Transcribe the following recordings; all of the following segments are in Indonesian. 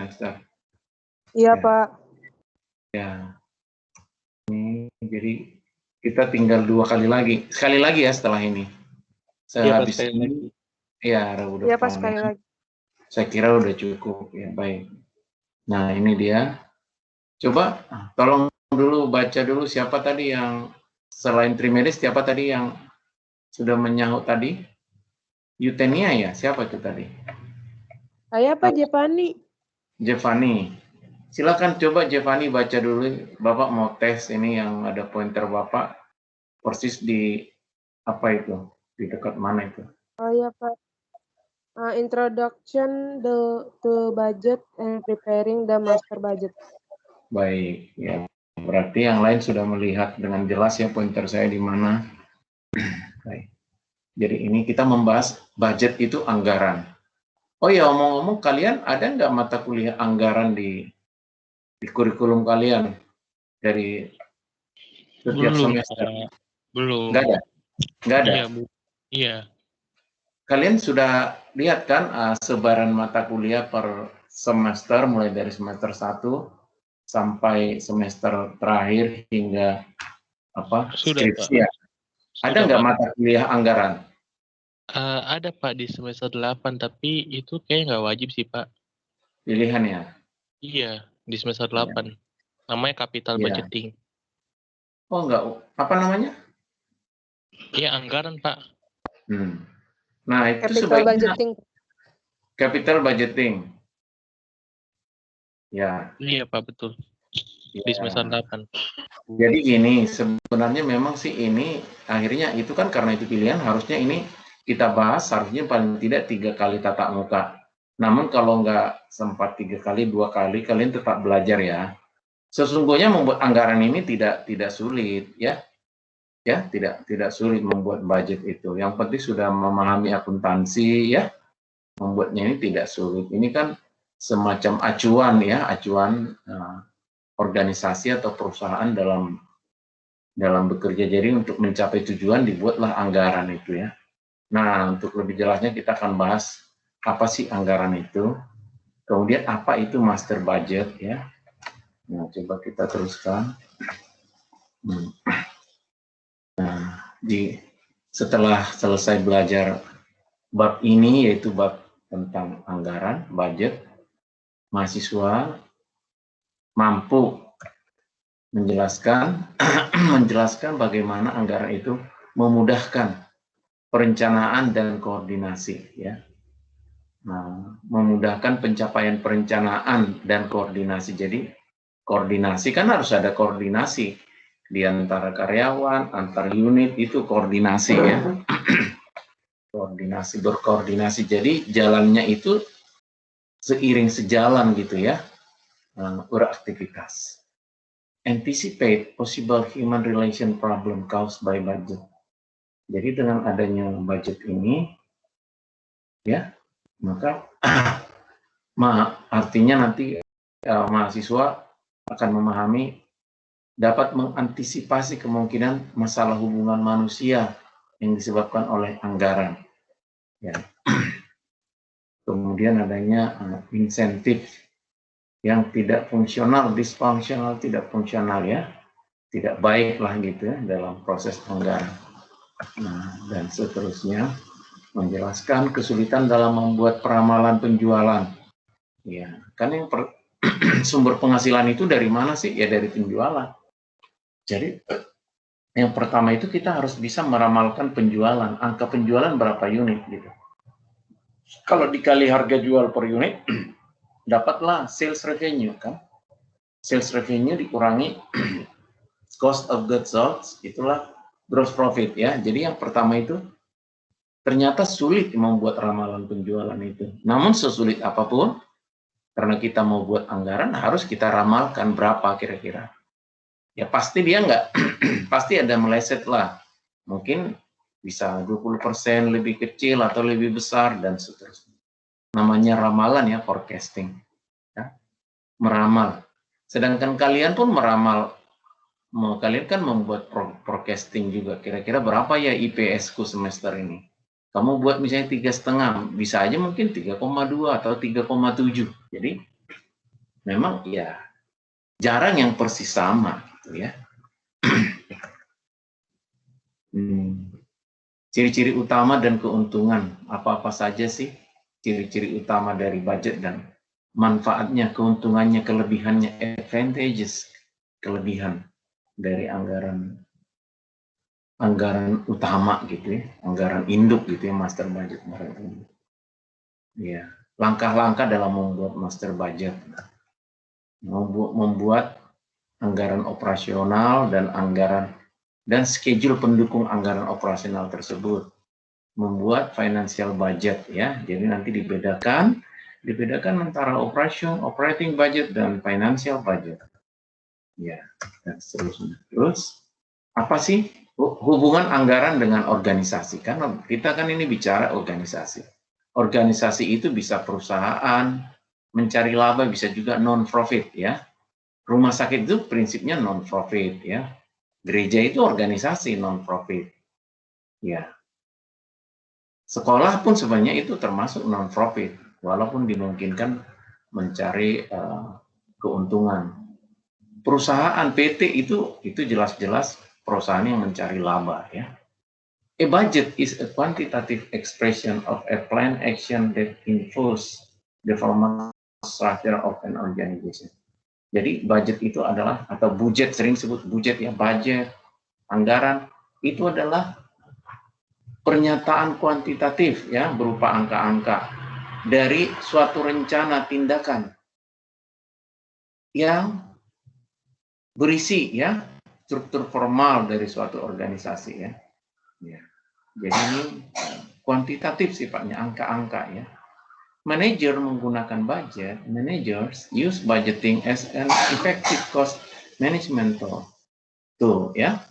semester. Iya, Ya. Pak. Ya. Ini jadi kita tinggal 2 kali lagi. Sekali lagi ya setelah ini. Sehabis ini, ya Rabu Iya, Pak, depan. sekali lagi. Saya kira udah cukup. Ya, baik. Nah, ini dia. Coba tolong dulu baca dulu siapa tadi yang selain Trimedes, siapa tadi yang sudah menyahut tadi? Eutenia ya? Siapa itu tadi? Saya, Pak, Jepani. Jevani. Silakan coba Jevani baca dulu. Bapak mau tes ini yang ada pointer Bapak. Persis di apa itu? Di dekat mana itu? Oh iya, Pak. Introduction to budget and preparing the master budget. Baik, ya. Berarti yang lain sudah melihat dengan jelas ya pointer saya di mana. Baik. Jadi ini kita membahas budget itu anggaran. Oh ya, omong-omong, kalian ada nggak mata kuliah anggaran di kurikulum kalian dari setiap semester? Belum. Nggak ada? Nggak ada? Iya, Bu. Iya. Kalian sudah lihat kan sebaran mata kuliah per semester mulai dari semester 1 sampai semester terakhir hingga apa? Sudah, skripsi ya? Ada nggak mata kuliah anggaran? Ada, Pak, di semester 8, tapi itu kayak nggak wajib sih, Pak. Pilihan ya? Iya, di semester 8. Namanya capital budgeting. Oh, enggak. Apa namanya? Iya, anggaran, Pak. Nah, itu Capital sebaiknya budgeting. capital budgeting. Ya. Iya, Pak, betul. Di semester 8. Jadi gini, sebenarnya memang sih ini akhirnya itu kan karena itu pilihan, harusnya ini kita bahas harusnya paling tidak 3 kali tatap muka. Namun kalau nggak sempat 3 kali, 2 kali, kalian tetap belajar ya. Sesungguhnya membuat anggaran ini tidak sulit ya. Ya, tidak sulit membuat budget itu. Yang penting sudah memahami akuntansi ya. Membuatnya ini tidak sulit. Ini kan semacam acuan ya, acuan organisasi atau perusahaan dalam bekerja. Jadi untuk mencapai tujuan dibuatlah anggaran itu ya. Nah, untuk lebih jelasnya kita akan bahas apa sih anggaran itu, kemudian apa itu master budget ya. Nah, coba kita teruskan. Nah, setelah selesai belajar bab ini, yaitu bab tentang anggaran, budget, mahasiswa mampu menjelaskan bagaimana anggaran itu memudahkan perencanaan dan koordinasi ya. Nah, memudahkan pencapaian perencanaan dan koordinasi. Jadi koordinasi kan harus ada koordinasi di antara karyawan, antar unit, itu koordinasi ya. Berkoordinasi. Jadi jalannya itu seiring sejalan gitu ya, beraktivitas. Anticipate possible human relation problem caused by budget. Jadi dengan adanya budget ini, ya, maka artinya nanti mahasiswa akan memahami, dapat mengantisipasi kemungkinan masalah hubungan manusia yang disebabkan oleh anggaran. Ya. Kemudian adanya insentif yang tidak fungsional, disfungsional, tidak fungsional ya, tidak baik lah gitu ya dalam proses anggaran. Nah, dan seterusnya menjelaskan kesulitan dalam membuat peramalan penjualan. Ya, kan yang sumber penghasilan itu dari mana sih? Ya dari penjualan. Jadi yang pertama itu kita harus bisa meramalkan penjualan, angka penjualan berapa unit gitu. Kalau dikali harga jual per unit, dapatlah sales revenue kan. Sales revenue dikurangi cost of goods sold, itulah gross profit ya. Jadi yang pertama itu ternyata sulit membuat ramalan penjualan itu. Namun sesulit apapun, karena kita mau buat anggaran, harus kita ramalkan berapa kira-kira. Ya pasti dia nggak, pasti ada meleset lah. Mungkin bisa 20% lebih kecil atau lebih besar dan seterusnya. Namanya ramalan ya, forecasting. Ya. Meramal. Sedangkan kalian pun meramal, kalian kan membuat forecasting juga. Kira-kira berapa ya IPS-ku semester ini? Kamu buat misalnya 3,5, bisa aja mungkin 3,2 atau 3,7. Jadi memang ya jarang yang persis sama gitu ya. Ciri-ciri utama dan keuntungan apa-apa saja sih ciri-ciri utama dari budget dan manfaatnya, keuntungannya, kelebihannya, advantages, kelebihan dari anggaran utama gitu ya, anggaran induk gitu ya, master budget. Ya, langkah-langkah dalam membuat master budget, membuat anggaran operasional dan schedule pendukung anggaran operasional tersebut, membuat financial budget ya. Jadi nanti dibedakan antara operating budget dan financial budget. Ya, dan seterusnya. Terus apa sih hubungan anggaran dengan organisasi? Karena kita kan ini bicara organisasi. Organisasi itu bisa perusahaan mencari laba, bisa juga non-profit ya. Rumah sakit itu prinsipnya non-profit ya. Gereja itu organisasi non-profit. Ya. Sekolah pun sebenarnya itu termasuk non-profit, walaupun dimungkinkan mencari keuntungan. Perusahaan PT itu jelas-jelas perusahaan yang mencari laba ya. A budget is a quantitative expression of a planned action that involves the formal structure of an organization. Jadi budget itu adalah, atau budget, sering sebut budget ya, budget, anggaran, itu adalah pernyataan kuantitatif ya, berupa angka-angka dari suatu rencana tindakan yang berisi ya struktur formal dari suatu organisasi ya. Ya. Jadi ini kuantitatif sifatnya, angka-angka ya. Manager menggunakan budget, managers use budgeting as an effective cost management tool ya.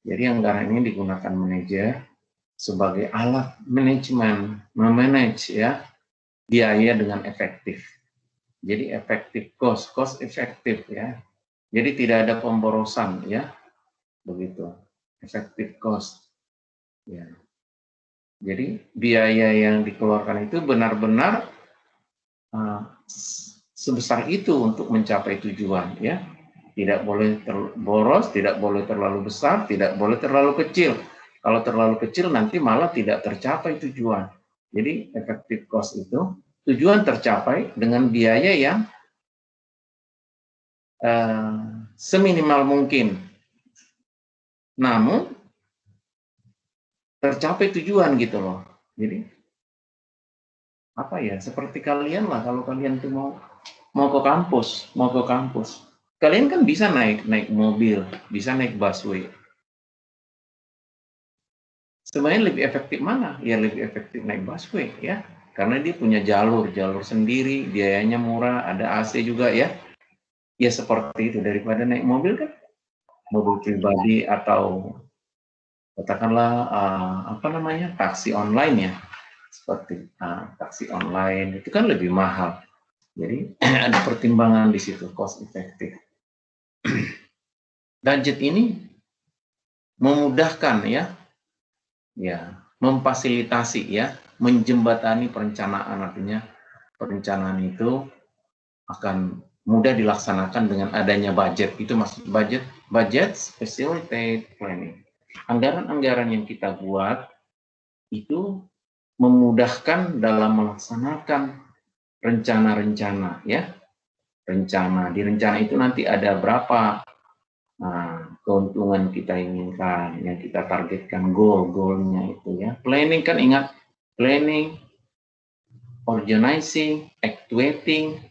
Jadi anggaran ini digunakan manajer sebagai alat manajemen, memanage ya biaya dengan efektif. Jadi efektif cost efektif ya. Jadi tidak ada pemborosan ya, begitu. Efektif cost. Ya. Jadi biaya yang dikeluarkan itu benar-benar sebesar itu untuk mencapai tujuan ya. Tidak boleh boros, tidak boleh terlalu besar, tidak boleh terlalu kecil. Kalau terlalu kecil nanti malah tidak tercapai tujuan. Jadi efektif cost itu tujuan tercapai dengan biaya yang seminimal mungkin. Namun tercapai tujuan gitu loh. Jadi apa ya, seperti kalian lah, kalau kalian tuh mau ke kampus, kalian kan bisa naik mobil, bisa naik busway. Sebenarnya lebih efektif mana? Ya lebih efektif naik busway ya, karena dia punya jalur sendiri, biayanya murah, ada AC juga ya. Ya seperti itu, daripada naik mobil kan, mobil pribadi atau katakanlah taksi online ya, seperti taksi online itu kan lebih mahal. Jadi ada pertimbangan di situ, cost efektif. Budget ini memudahkan ya, memfasilitasi ya, menjembatani perencanaan. Artinya perencanaan itu akan mudah dilaksanakan dengan adanya budget. Itu maksud budget facilitate planning. Anggaran-anggaran yang kita buat itu memudahkan dalam melaksanakan rencana-rencana ya. Di rencana itu nanti ada berapa keuntungan kita inginkan, yang kita targetkan, goalnya itu ya. Planning kan ingat, planning, organizing, actuating,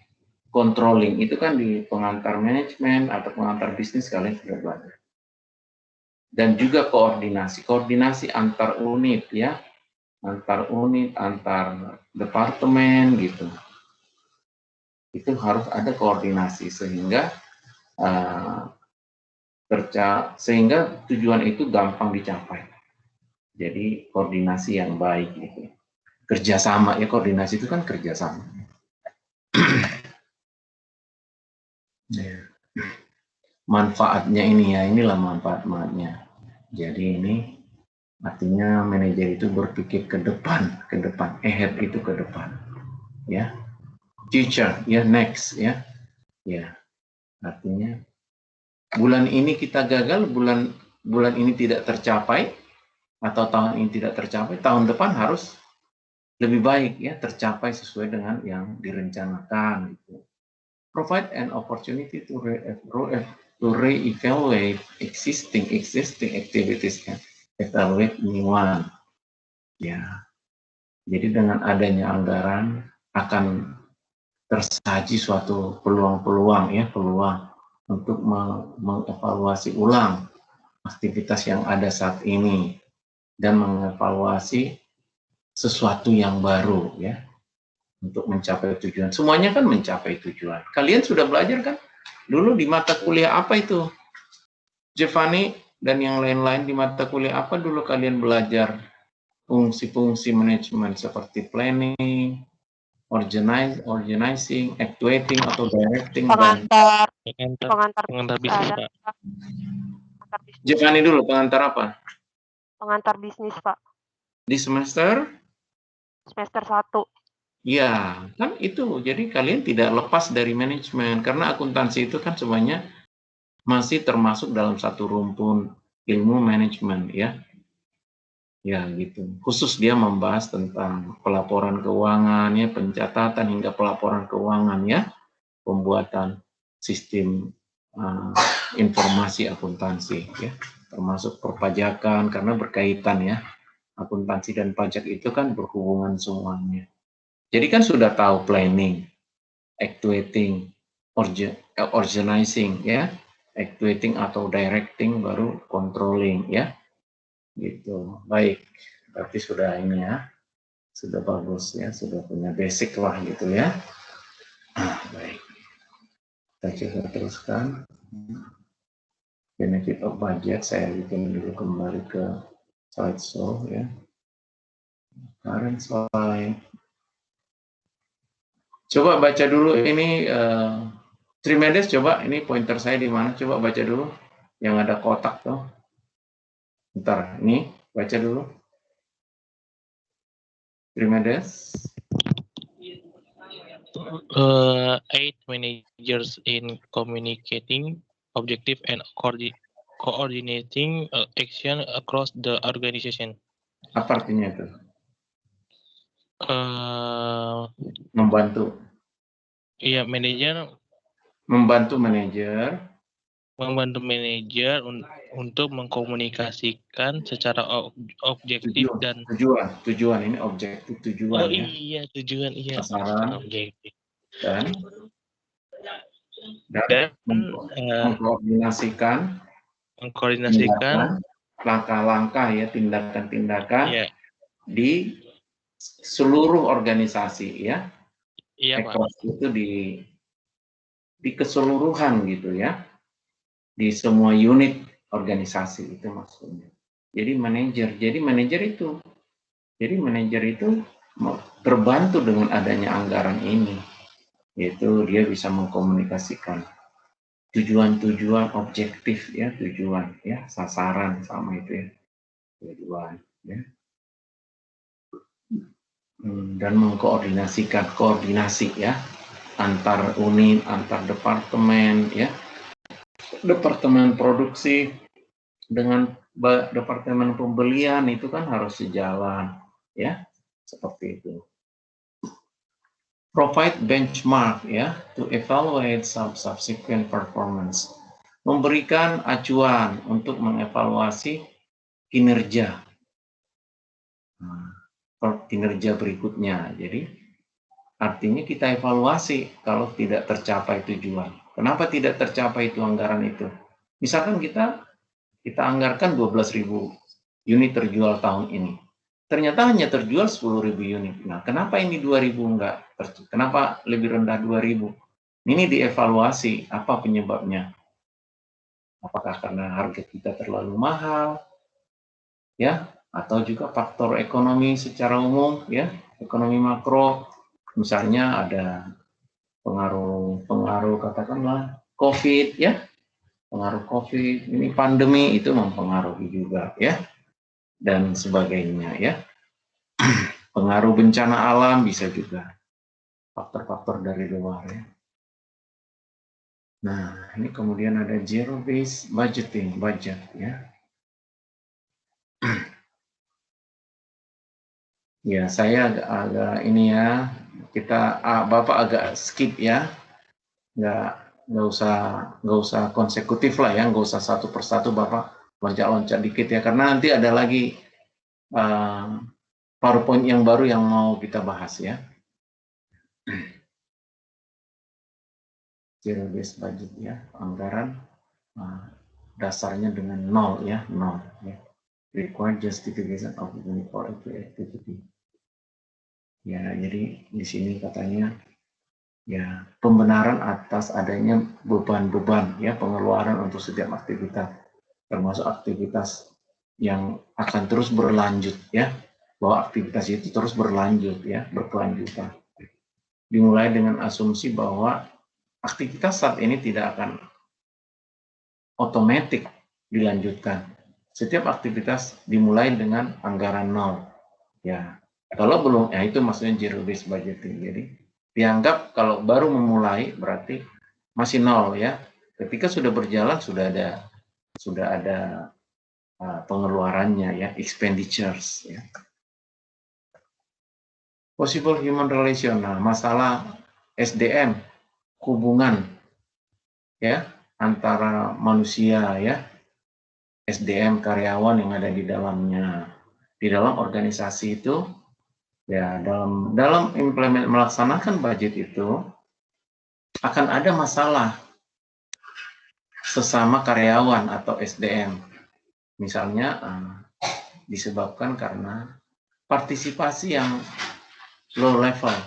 controlling, itu kan di pengantar manajemen atau pengantar bisnis kalian sudah belajar. Dan juga koordinasi antar unit ya, antar departemen gitu. Itu harus ada koordinasi sehingga tujuan itu gampang dicapai. Jadi koordinasi yang baik gitu. Kerjasama ya, koordinasi itu kan kerjasama. Manfaatnya ini ya, inilah manfaatnya. Jadi ini artinya manajer itu berpikir ke depan, ahead itu ke depan, ya. Future, ya, next, ya. Ya, artinya bulan ini kita gagal, bulan ini tidak tercapai, atau tahun ini tidak tercapai, tahun depan harus lebih baik ya, tercapai sesuai dengan yang direncanakan gitu. Provide an opportunity to re-evaluate existing activities and evaluate new one. Ya, jadi dengan adanya anggaran akan tersaji suatu peluang untuk mengevaluasi ulang aktivitas yang ada saat ini dan mengevaluasi sesuatu yang baru ya untuk mencapai tujuan. Semuanya kan mencapai tujuan. Kalian sudah belajar kan? Dulu di mata kuliah apa itu? Giovanni dan yang lain-lain di mata kuliah apa dulu kalian belajar? Fungsi-fungsi manajemen seperti planning, organizing, actuating atau directing dan Pengantar bisnis, Pak. Pengantar bisnis. Giovanni dulu pengantar apa? Pengantar bisnis, Pak. Di semester 1. ya, kan itu. Jadi kalian tidak lepas dari manajemen karena akuntansi itu kan semuanya masih termasuk dalam satu rumpun ilmu manajemen ya. Ya gitu. Khusus dia membahas tentang pelaporan keuangan ya, pencatatan hingga pelaporan keuangan ya, pembuatan sistem informasi akuntansi ya, termasuk perpajakan karena berkaitan ya. Akuntansi dan pajak itu kan berhubungan semuanya. Jadi kan sudah tahu planning, actuating, organizing ya, actuating atau directing baru controlling ya. Gitu. Baik. Berarti sudah ini ya. Sudah bagus ya, sudah punya basic lah gitu ya. Baik. Kita coba teruskan. Benefit of budget saya bikin dulu kembali ke slideshow ya. Current slide. Coba baca dulu ini Trimedes, coba ini pointer saya di mana? Coba baca dulu yang ada kotak tuh. Bentar, ini baca dulu. Trimedes. 8 managers in communicating objective and coordinating action across the organization. Apa artinya itu? Membantu. Iya, manajer Membantu manajer untuk mengkomunikasikan secara objektif dan tujuan ini objektif tujuan ya. Iya, tujuan iya. Sasaran Objektif. dan mengkoordinasikan langkah-langkah ya, tindakan-tindakan iya. Di seluruh organisasi ya. Iya, Pak. Itu di keseluruhan gitu ya. Di semua unit organisasi itu maksudnya. Jadi manajer itu terbantu dengan adanya anggaran ini. Yaitu dia bisa mengkomunikasikan tujuan-tujuan objektif ya, tujuan ya, sasaran sama itu ya. Tujuan ya. Dan mengkoordinasikan koordinasi ya antar unit, antar departemen ya, departemen produksi dengan departemen pembelian itu kan harus sejalan ya, seperti itu. Provide benchmark ya to evaluate subsequent performance, memberikan acuan untuk mengevaluasi kinerja. Kinerja berikutnya. Jadi artinya kita evaluasi kalau tidak tercapai tujuan. Kenapa tidak tercapai itu anggaran itu? Misalkan kita anggarkan 12.000 unit terjual tahun ini. Ternyata hanya terjual 10.000 unit. Nah, kenapa ini 2.000 enggak? Kenapa lebih rendah 2.000? Ini dievaluasi apa penyebabnya? Apakah karena harga kita terlalu mahal? Ya, atau juga faktor ekonomi secara umum ya, ekonomi makro, misalnya ada pengaruh katakanlah COVID ya, pengaruh COVID, ini pandemi itu mempengaruhi juga ya, dan sebagainya ya. Pengaruh bencana alam bisa juga faktor-faktor dari luar ya. Nah, ini kemudian ada zero based budgeting, budget ya. Ya, saya agak ini ya, Bapak agak skip ya, nggak usah konsekutif lah ya, nggak usah satu persatu Bapak loncat-loncat dikit ya, karena nanti ada lagi PowerPoint yang baru yang mau kita bahas ya. Zero based budget ya, anggaran dasarnya dengan 0 ya, 0 ya. Required justification of unit for activity. Ya, jadi di sini katanya ya pembenaran atas adanya beban-beban ya pengeluaran untuk setiap aktivitas, termasuk aktivitas yang akan terus berlanjut ya, bahwa aktivitas itu terus berlanjut ya, berkelanjutan. Dimulai dengan asumsi bahwa aktivitas saat ini tidak akan otomatis dilanjutkan. Setiap aktivitas dimulai dengan anggaran 0 ya. Kalau belum, ya itu maksudnya zero based budgeting. Jadi dianggap kalau baru memulai berarti masih 0 ya. Ketika sudah berjalan sudah ada pengeluarannya ya, expenditures ya. Possible human relation, nah, masalah SDM, hubungan ya antara manusia ya, SDM karyawan yang ada di dalamnya. Di dalam organisasi itu ya, dalam melaksanakan budget itu akan ada masalah sesama karyawan atau SDM. Misalnya disebabkan karena partisipasi yang low level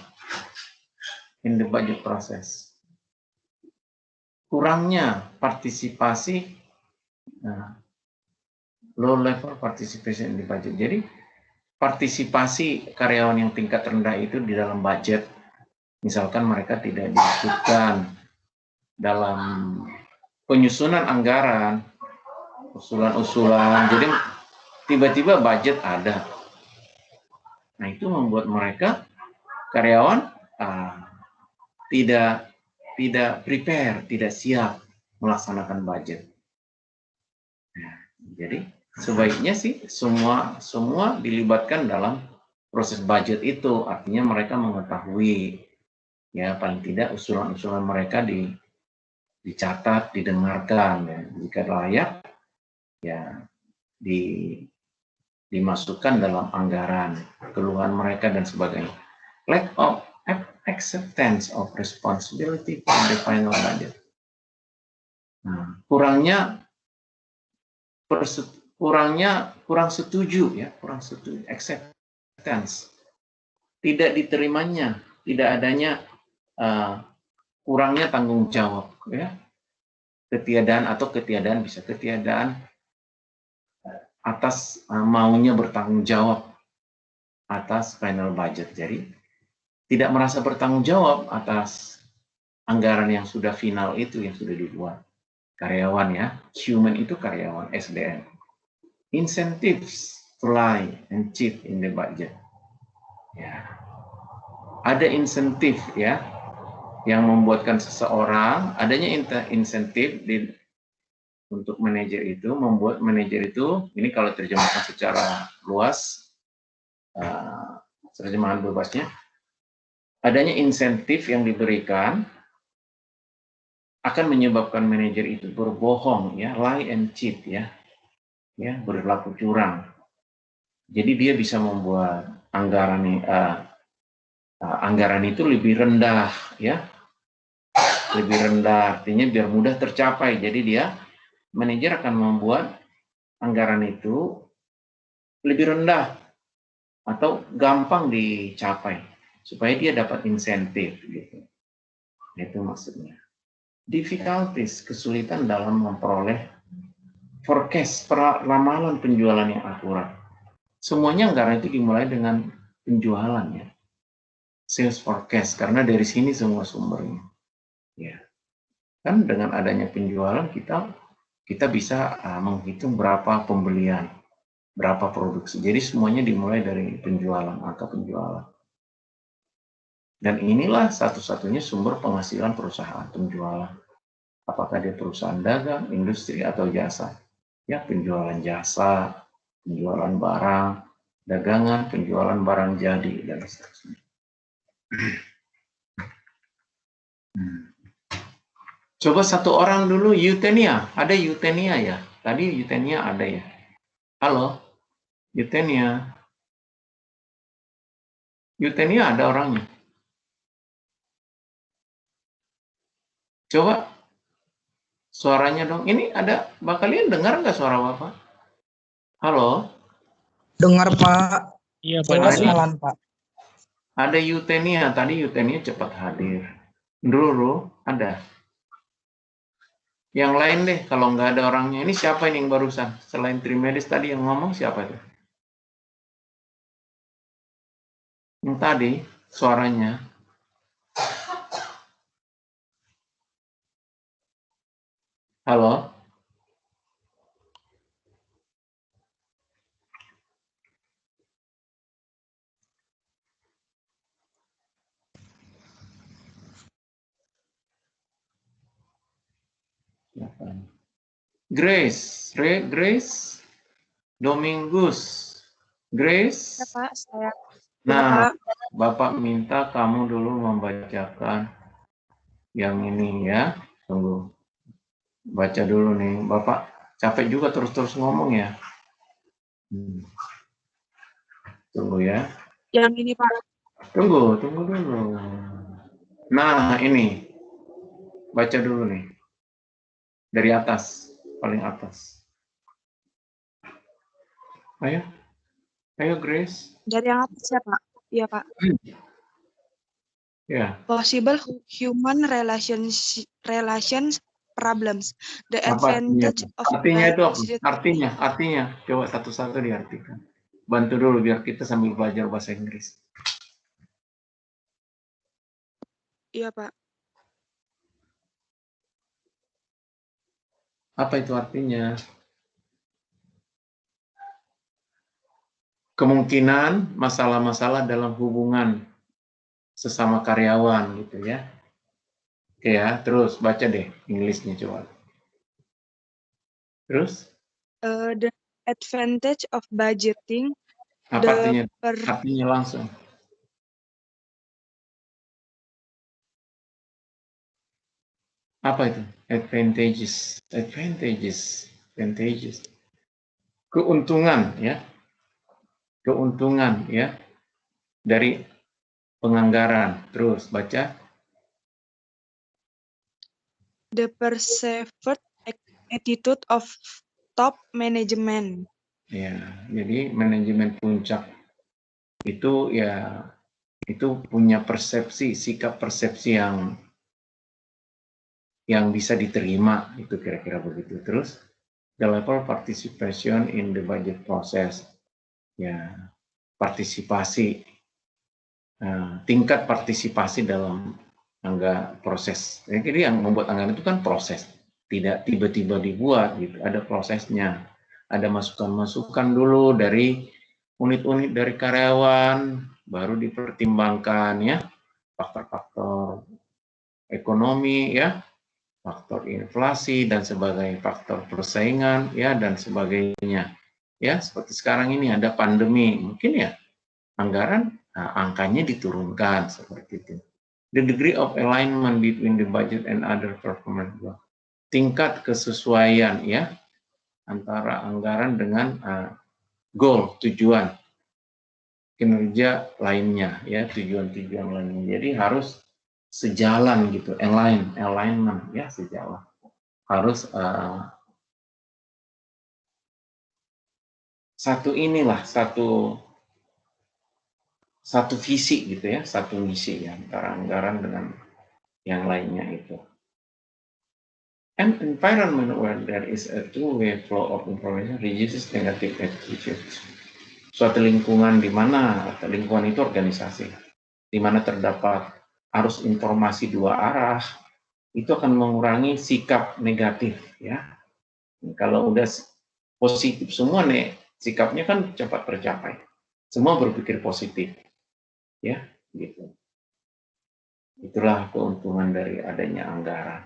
in the budget process. Kurangnya partisipasi, low level participation in the budget. Jadi partisipasi karyawan yang tingkat rendah itu di dalam budget, misalkan mereka tidak disebutkan dalam penyusunan anggaran, usulan-usulan, jadi tiba-tiba budget ada. Nah, itu membuat mereka karyawan tidak prepare, tidak siap melaksanakan budget. Nah, jadi sebaiknya sih semua dilibatkan dalam proses budget itu, artinya mereka mengetahui ya, paling tidak usulan-usulan mereka dicatat, didengarkan ya. Jika layak ya dimasukkan dalam anggaran, keluhan mereka dan sebagainya. Lack of acceptance of responsibility for the final budget. Nah, kurang setuju ya, acceptance, tidak diterimanya, tidak adanya kurangnya tanggung jawab ya, ketiadaan atas maunya bertanggung jawab atas final budget. Jadi tidak merasa bertanggung jawab atas anggaran yang sudah final itu, yang sudah dibuat. Karyawan ya, human itu karyawan, SDM. Incentives to lie and cheat in the budget. Ya. Ada insentif ya yang membuatkan seseorang, adanya insentif untuk manajer itu, membuat manajer itu, ini kalau terjemahkan secara luas, terjemahan bebasnya, adanya insentif yang diberikan akan menyebabkan manajer itu berbohong ya, lie and cheat ya, berlaku curang. Jadi dia bisa membuat anggaran itu lebih rendah ya, artinya biar mudah tercapai. Jadi manajer akan membuat anggaran itu lebih rendah atau gampang dicapai supaya dia dapat insentif gitu. Itu maksudnya. Difficulties, kesulitan dalam memperoleh forecast, ramalan penjualan yang akurat. Semuanya anggaran itu dimulai dengan penjualan ya, sales forecast, karena dari sini semua sumbernya. Ya, kan dengan adanya penjualan kita bisa menghitung berapa pembelian, berapa produksi. Jadi semuanya dimulai dari penjualan, angka penjualan. Dan inilah satu-satunya sumber penghasilan perusahaan, penjualan. Apakah dia perusahaan dagang, industri, atau jasa. Ya, penjualan jasa, penjualan barang, dagangan, penjualan barang jadi, dan seterusnya. Coba satu orang dulu, Eutenia. Ada Eutenia ya? Tadi Eutenia ada ya? Halo? Eutenia? Eutenia ada orangnya? Coba suaranya dong. Ini ada, kalian dengar nggak suara Bapak? Halo? Dengar, Pak. Iya, Pak. Jelas Dengar. malam, Pak. Ada Eutenia. Tadi Eutenia cepat hadir. Ruru, ada. Yang lain deh, kalau nggak ada orangnya. Ini siapa ini yang barusan? Selain Trimedis tadi yang ngomong, siapa itu? Yang tadi, suaranya. Halo? Grace, Grace, Domingus, Grace. Ya, Pak, saya. Nah, Bapak minta kamu dulu membacakan yang ini ya. Tunggu. Baca dulu nih. Bapak capek juga terus-terus ngomong ya. Tunggu ya. Yang ini, Pak. Tunggu dulu. Nah, ini. Baca dulu nih. Dari atas, paling atas. Ayo Grace. Dari yang atas ya, Pak? Iya, Pak. Ya. Possible human relations problems. The Apa artinya? advantage of Artinya itu apa? budget. Artinya. Coba satu-satu diartikan. Bantu dulu biar kita sambil belajar bahasa Inggris. Iya, Pak. Apa itu artinya? Kemungkinan masalah-masalah dalam hubungan sesama karyawan gitu ya. Oke ya, terus baca deh Inggrisnya coba. Terus? The advantage of budgeting. Apa artinya? Artinya langsung. Apa itu? Advantages. Keuntungan ya. Keuntungan ya dari penganggaran. Terus baca. The perceived attitude of top management. Ya, jadi manajemen puncak itu ya itu punya persepsi, sikap persepsi yang bisa diterima, itu kira-kira begitu. Terus the level participation in the budget process. Ya, partisipasi, tingkat partisipasi dalam proses. Jadi yang membuat anggaran itu kan proses, tidak tiba-tiba dibuat gitu. Ada prosesnya, ada masukan-masukan dulu dari unit-unit dari karyawan, baru dipertimbangkan ya faktor-faktor ekonomi ya, faktor inflasi dan sebagainya, faktor persaingan ya dan sebagainya. Ya, seperti sekarang ini ada pandemi, mungkin ya anggaran angkanya diturunkan seperti itu. The degree of alignment between the budget and other performance goals. Tingkat kesesuaian ya antara anggaran dengan goal, tujuan kinerja lainnya ya, tujuan-tujuan lainnya. Jadi harus sejalan gitu, alignment ya, sejalan. Harus satu visi gitu ya, satu misi ya, antara anggaran dengan yang lainnya itu. An environment where there is a two-way flow of information reduces negative attitudes. Suatu lingkungan di mana, lingkungan itu organisasi, di mana terdapat arus informasi dua arah, itu akan mengurangi sikap negatif ya. Kalau udah positif semua nih, sikapnya kan cepat tercapai. Semua berpikir positif. Ya, gitu. Itulah keuntungan dari adanya anggaran.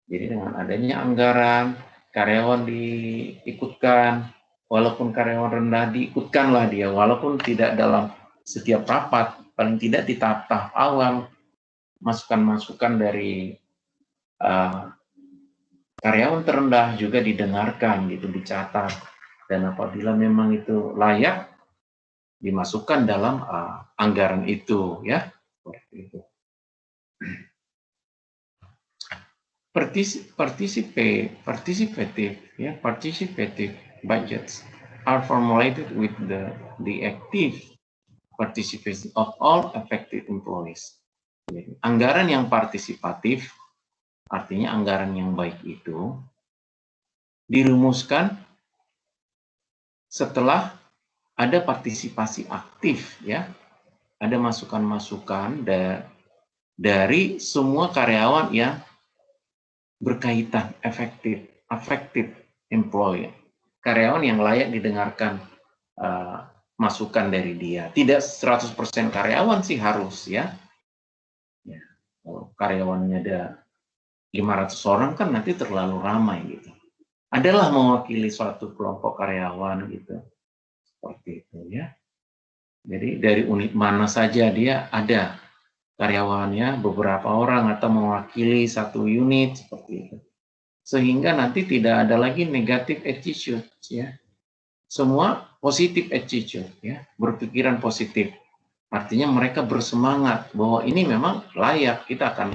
Jadi dengan adanya anggaran, karyawan diikutkan, walaupun karyawan rendah diikutkanlah dia, walaupun tidak dalam setiap rapat, paling tidak di tahap-tahap awal, masukan-masukan dari karyawan terendah juga didengarkan, gitu, dicatat, dan apabila memang itu layak, dimasukkan dalam anggaran itu, ya, seperti itu. Participative budgets are formulated with the active participation of all affected employees. Jadi, anggaran yang partisipatif, artinya anggaran yang baik itu dirumuskan setelah ada partisipasi aktif, ya, ada masukan-masukan dari semua karyawan yang berkaitan, affected employee, karyawan yang layak didengarkan masukan dari dia. Tidak 100% karyawan sih harus, ya. Kalau karyawannya ada 500 orang kan nanti terlalu ramai, gitu. Adalah mewakili suatu kelompok karyawan, gitu. Seperti itu, ya. Jadi dari unit mana saja dia ada karyawannya, beberapa orang atau mewakili satu unit, seperti itu. Sehingga nanti tidak ada lagi negatif attitude, ya. Semua positif attitude, ya, berpikiran positif. Artinya mereka bersemangat bahwa ini memang layak, kita akan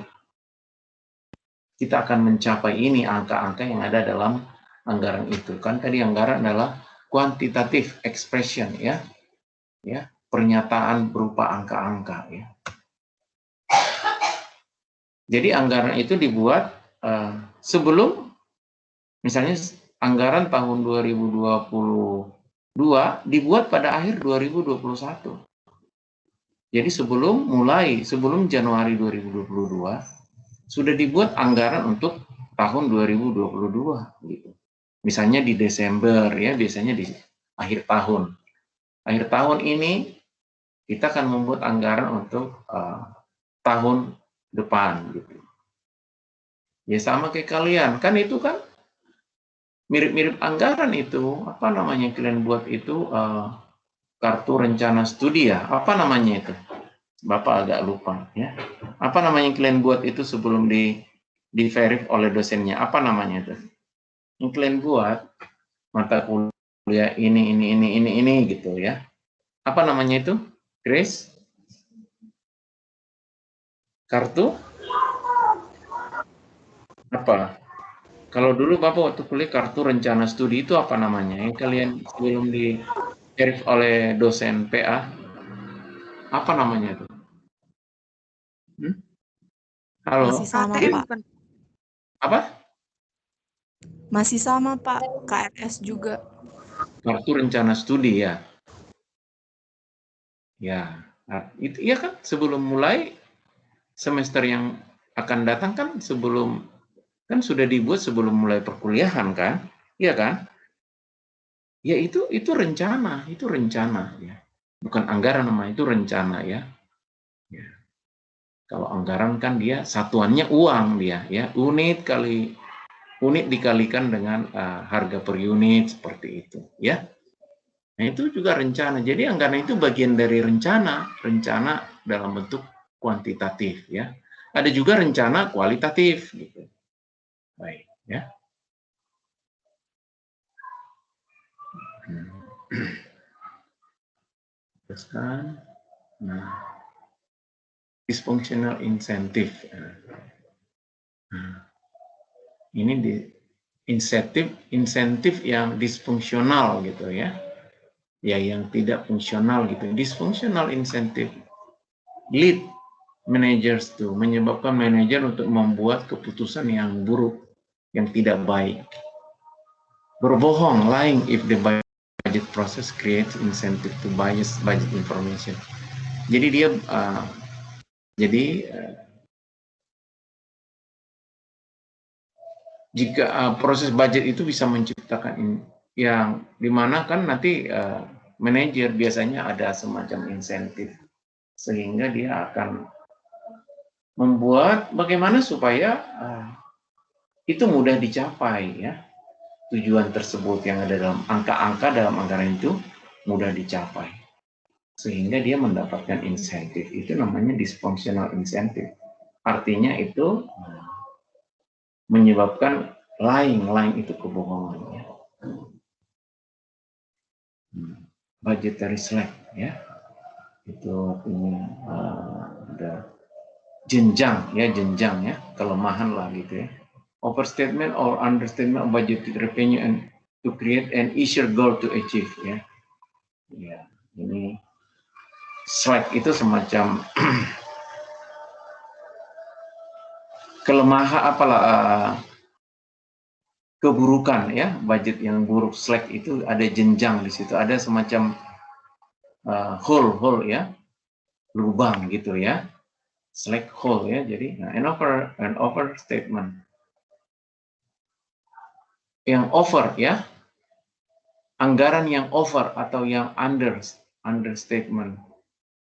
mencapai ini, angka-angka yang ada dalam anggaran itu. Kan tadi anggaran adalah quantitative expression, ya, pernyataan berupa angka-angka, ya. Jadi anggaran itu dibuat sebelum, misalnya anggaran tahun 2022 dibuat pada akhir 2021. Jadi sebelum Januari 2022 sudah dibuat anggaran untuk tahun 2022, gitu. Misalnya di Desember, ya, biasanya di akhir tahun. Akhir tahun ini kita akan membuat anggaran untuk tahun depan, gitu. Ya sama kayak kalian, kan itu kan mirip-mirip anggaran itu, apa namanya kalian buat itu, kartu rencana studi, ya, apa namanya itu? Bapak agak lupa, ya. Apa namanya kalian buat itu sebelum di-verif oleh dosennya, apa namanya itu? Yang kalian buat mata kuliah ini gitu, ya. Apa namanya itu, Grace? Kartu? Apa? Kalau dulu Bapak waktu kuliah kartu rencana studi itu apa namanya? Yang kalian sebelum di-verif oleh dosen PA, apa namanya itu? Halo? Masih sama, KTM, Pak. Apa? Masih sama, Pak. KRS juga. Kartu rencana studi, ya. Ya, itu ya kan sebelum mulai semester yang akan datang kan sudah dibuat sebelum mulai perkuliahan kan, iya kan? Ya itu rencana, ya. Bukan anggaran namanya, itu rencana, ya. Ya. Kalau anggaran kan dia satuannya uang dia, ya, unit dikalikan dengan harga per unit seperti itu, ya. Nah itu juga rencana. Jadi anggaran itu bagian dari rencana dalam bentuk kuantitatif, ya. Ada juga rencana kualitatif, gitu. Baik, ya. Teruskan. Nah, dysfunctional incentive. Nah, ini insentif yang disfungsional, gitu, ya. Ya, yang tidak fungsional, gitu. Dysfunctional incentive lead managers tuh menyebabkan manajer untuk membuat keputusan yang buruk, yang tidak baik. Berbohong, lying if the budget process creates incentive to bias budget information. Jadi dia jika proses budget itu bisa menciptakan yang dimana kan nanti manajer biasanya ada semacam insentif, sehingga dia akan membuat bagaimana supaya itu mudah dicapai ya. Tujuan tersebut yang ada dalam angka-angka dalam anggaran itu mudah dicapai. Sehingga dia mendapatkan insentif. Itu namanya dysfunctional incentive. Artinya itu menyebabkan lying itu kebohongan ya. Budgetary slack ya. Itu artinya ada jenjang ya, kelemahan lah gitu ya. Overstatement or understatement of budgeted revenue and to create an easier goal to achieve ya. Ya, ini slack itu semacam kelemahan keburukan ya, budget yang buruk. Slack itu ada jenjang di situ, ada semacam hole ya, lubang gitu ya. Slack hole ya, jadi an overstatement. Yang over ya, anggaran yang over atau yang understatement,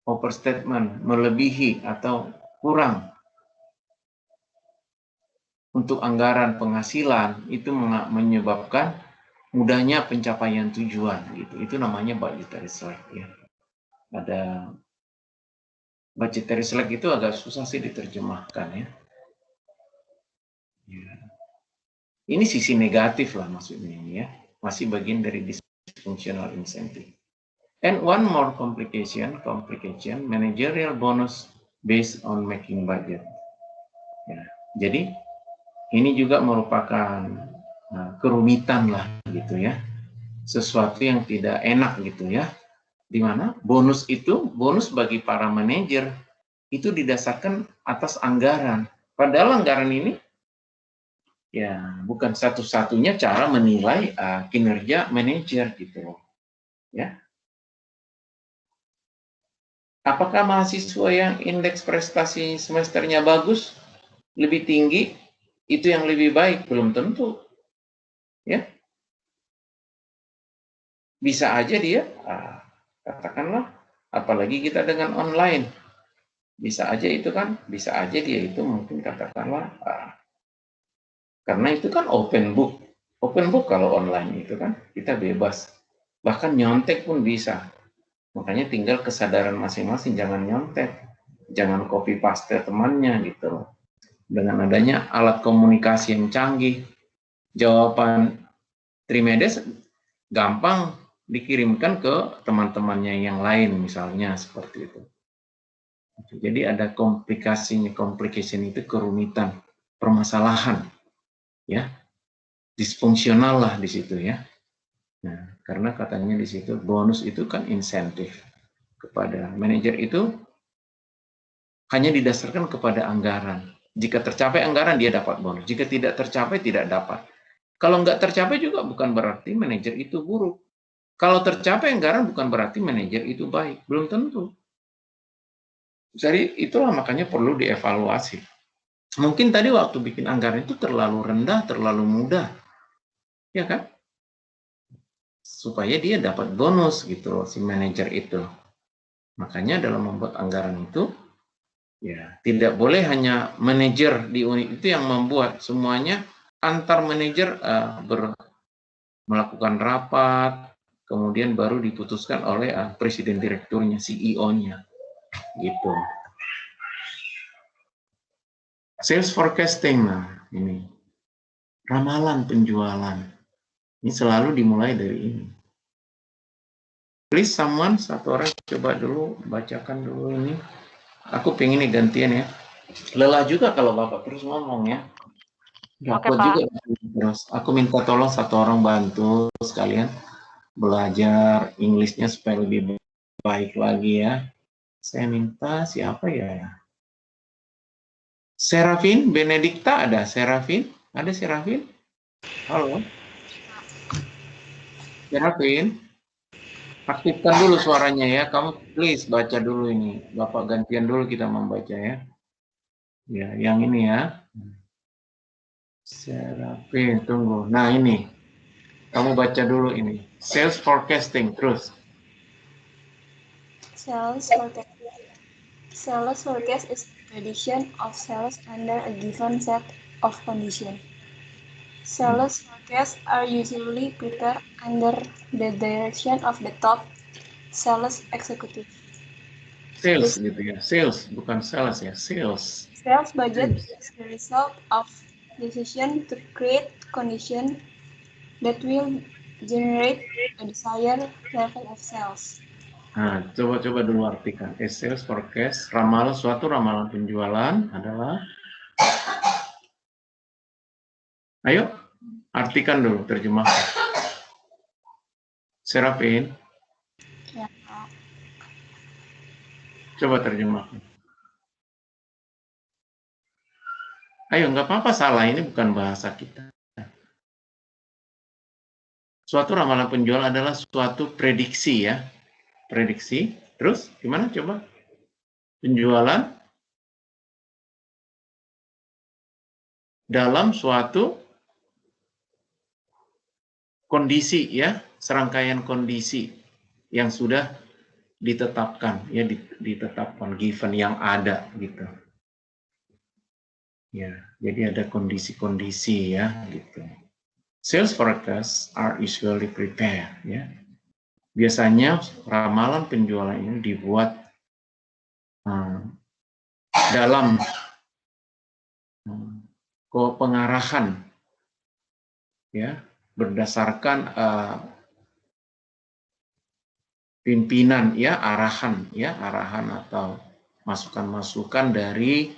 overstatement, melebihi atau kurang. Untuk anggaran penghasilan itu menyebabkan mudahnya pencapaian tujuan gitu. Itu namanya budgetary slack ya. Ada budgetary slack itu agak susah sih diterjemahkan ya. Ini sisi negatif lah maksudnya ini ya. Masih bagian dari dysfunctional incentive. And one more complication, managerial bonus based on making budget. Ya, jadi ini juga merupakan kerumitan lah gitu ya. Sesuatu yang tidak enak gitu ya. Di mana bonus bagi para manajer itu didasarkan atas anggaran. Padahal anggaran ini ya bukan satu-satunya cara menilai kinerja manajer gitu loh. Ya. Apakah mahasiswa yang indeks prestasi semesternya bagus, lebih tinggi, itu yang lebih baik? Belum tentu. Ya. Bisa aja dia, katakanlah, apalagi kita dengan online. Bisa aja itu kan, bisa aja dia itu mungkin katakanlah, karena itu kan open book kalau online itu kan kita bebas, bahkan nyontek pun bisa. Makanya tinggal kesadaran masing-masing, jangan nyontek, jangan copy paste temannya gitu. Dengan adanya alat komunikasi yang canggih, jawaban Trimedes gampang dikirimkan ke teman-temannya yang lain misalnya seperti itu. Jadi ada complication itu kerumitan, permasalahan. Ya, disfungsional lah di situ ya. Nah, karena katanya di situ bonus itu kan insentif kepada manajer itu hanya didasarkan kepada anggaran. Jika tercapai anggaran dia dapat bonus, jika tidak tercapai tidak dapat. Kalau nggak tercapai juga bukan berarti manajer itu buruk. Kalau tercapai anggaran bukan berarti manajer itu baik, belum tentu. Jadi itulah makanya perlu dievaluasi. Mungkin tadi waktu bikin anggaran itu terlalu rendah, terlalu mudah. Ya kan? Supaya dia dapat bonus gitu loh, si manajer itu. Makanya dalam membuat anggaran itu, ya tidak boleh hanya manajer di unit itu yang membuat. Semuanya antar manajer melakukan rapat, kemudian baru diputuskan oleh presiden direkturnya, CEO-nya. Gitu. Sales forecasting, nah ini ramalan penjualan ini selalu dimulai dari ini. Please someone, satu orang coba dulu bacakan dulu ini. Aku pengen nih gantian ya. Lelah juga kalau Bapak terus ngomong ya. Dapat juga terus. Aku minta tolong satu orang bantu sekalian belajar Inggrisnya supaya lebih baik lagi ya. Saya minta siapa ya? Serafin, Benedikta ada? Serafin? Ada Serafin? Halo? Serafin? Aktifkan dulu suaranya ya. Kamu please baca dulu ini. Bapak gantian dulu kita membaca ya. Ya, yang ini ya. Serafin, tunggu. Nah ini. Kamu baca dulu ini. Sales forecasting, terus. Sales forecast is prediction of sales under a given set of conditions. Sales forecasts are usually prepared under the direction of the top sales executive. Sales gitu ya, sales bukan sales ya, sales. Sales budget is the result of decision to create condition that will generate a desired level of sales. Nah, coba dulu artikan. A sales forecast, ramalan suatu ramalan penjualan adalah. Ayo, artikan dulu, terjemahkan. Serapin, Ya. coba terjemahkan. Ayo, nggak apa-apa salah, ini bukan bahasa kita. Suatu ramalan penjualan adalah suatu prediksi ya. Prediksi, terus gimana coba? Penjualan dalam suatu kondisi ya, serangkaian kondisi yang sudah ditetapkan ya, ditetapkan given yang ada gitu. Ya, jadi ada kondisi-kondisi ya gitu. Sales forecasts are usually prepared ya. Biasanya ramalan penjualan ini dibuat dalam pengarahan ya, berdasarkan pimpinan ya, arahan atau masukan-masukan dari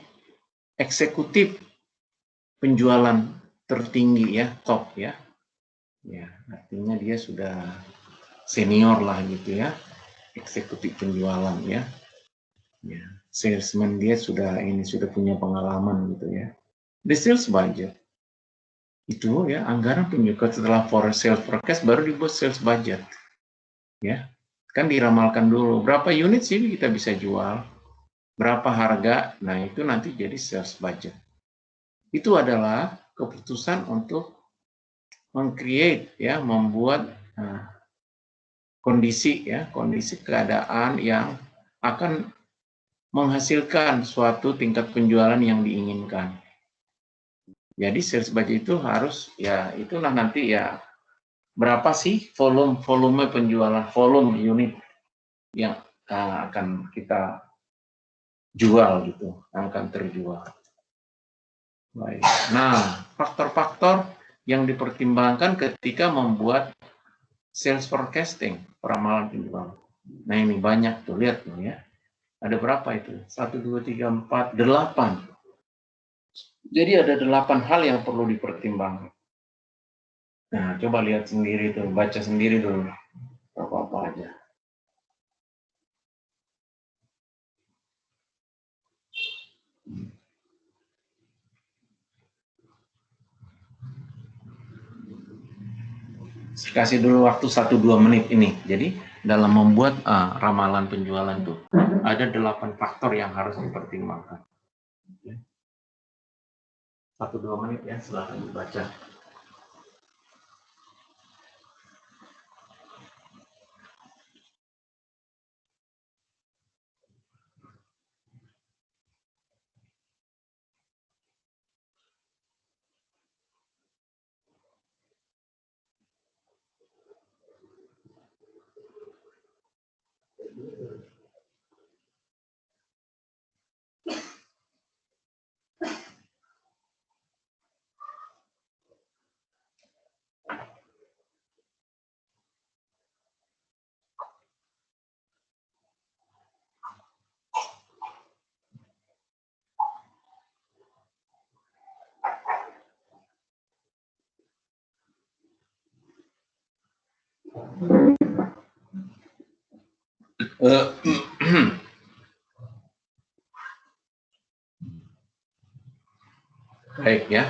eksekutif penjualan tertinggi ya, top ya. Ya, artinya dia sudah senior lah gitu ya, eksekutif penjualan ya. Ya, salesman dia sudah punya pengalaman gitu ya. The sales budget itu ya, anggaran penjualan setelah sales forecast baru dibuat sales budget. Ya. Kan diramalkan dulu berapa unit sih kita bisa jual, berapa harga. Nah, itu nanti jadi sales budget. Itu adalah keputusan untuk meng-create ya, membuat kondisi keadaan yang akan menghasilkan suatu tingkat penjualan yang diinginkan. Jadi sales budget itu harus ya, itulah nanti ya, berapa sih volume penjualan, volume unit yang akan kita jual gitu, akan terjual. Baik. Nah, faktor-faktor yang dipertimbangkan ketika membuat sales forecasting, ramalan penjualan. Nah, ini banyak tuh, lihat tuh ya. Ada berapa itu? 1, 2, 3, 4, 8. Jadi ada 8 hal yang perlu dipertimbangkan. Nah, coba lihat sendiri tuh, baca sendiri dulu. Apa-apa aja. Kasih dulu waktu 1-2 menit ini. Jadi dalam membuat ramalan penjualan itu ada 8 faktor yang harus dipertimbangkan. 1-2 menit ya, silahkan dibaca. Baik ya,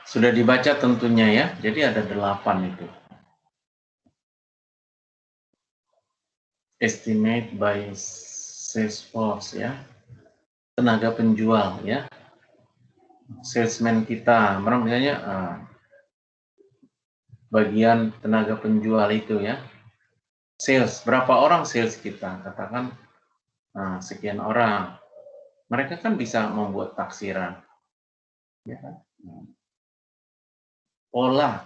sudah dibaca tentunya ya. Jadi ada 8 itu. Estimate by sales force ya, tenaga penjual ya, salesman kita, misalnya bagian tenaga penjual itu ya, sales, berapa orang sales kita, katakan sekian orang, mereka kan bisa membuat taksiran ya kan? pola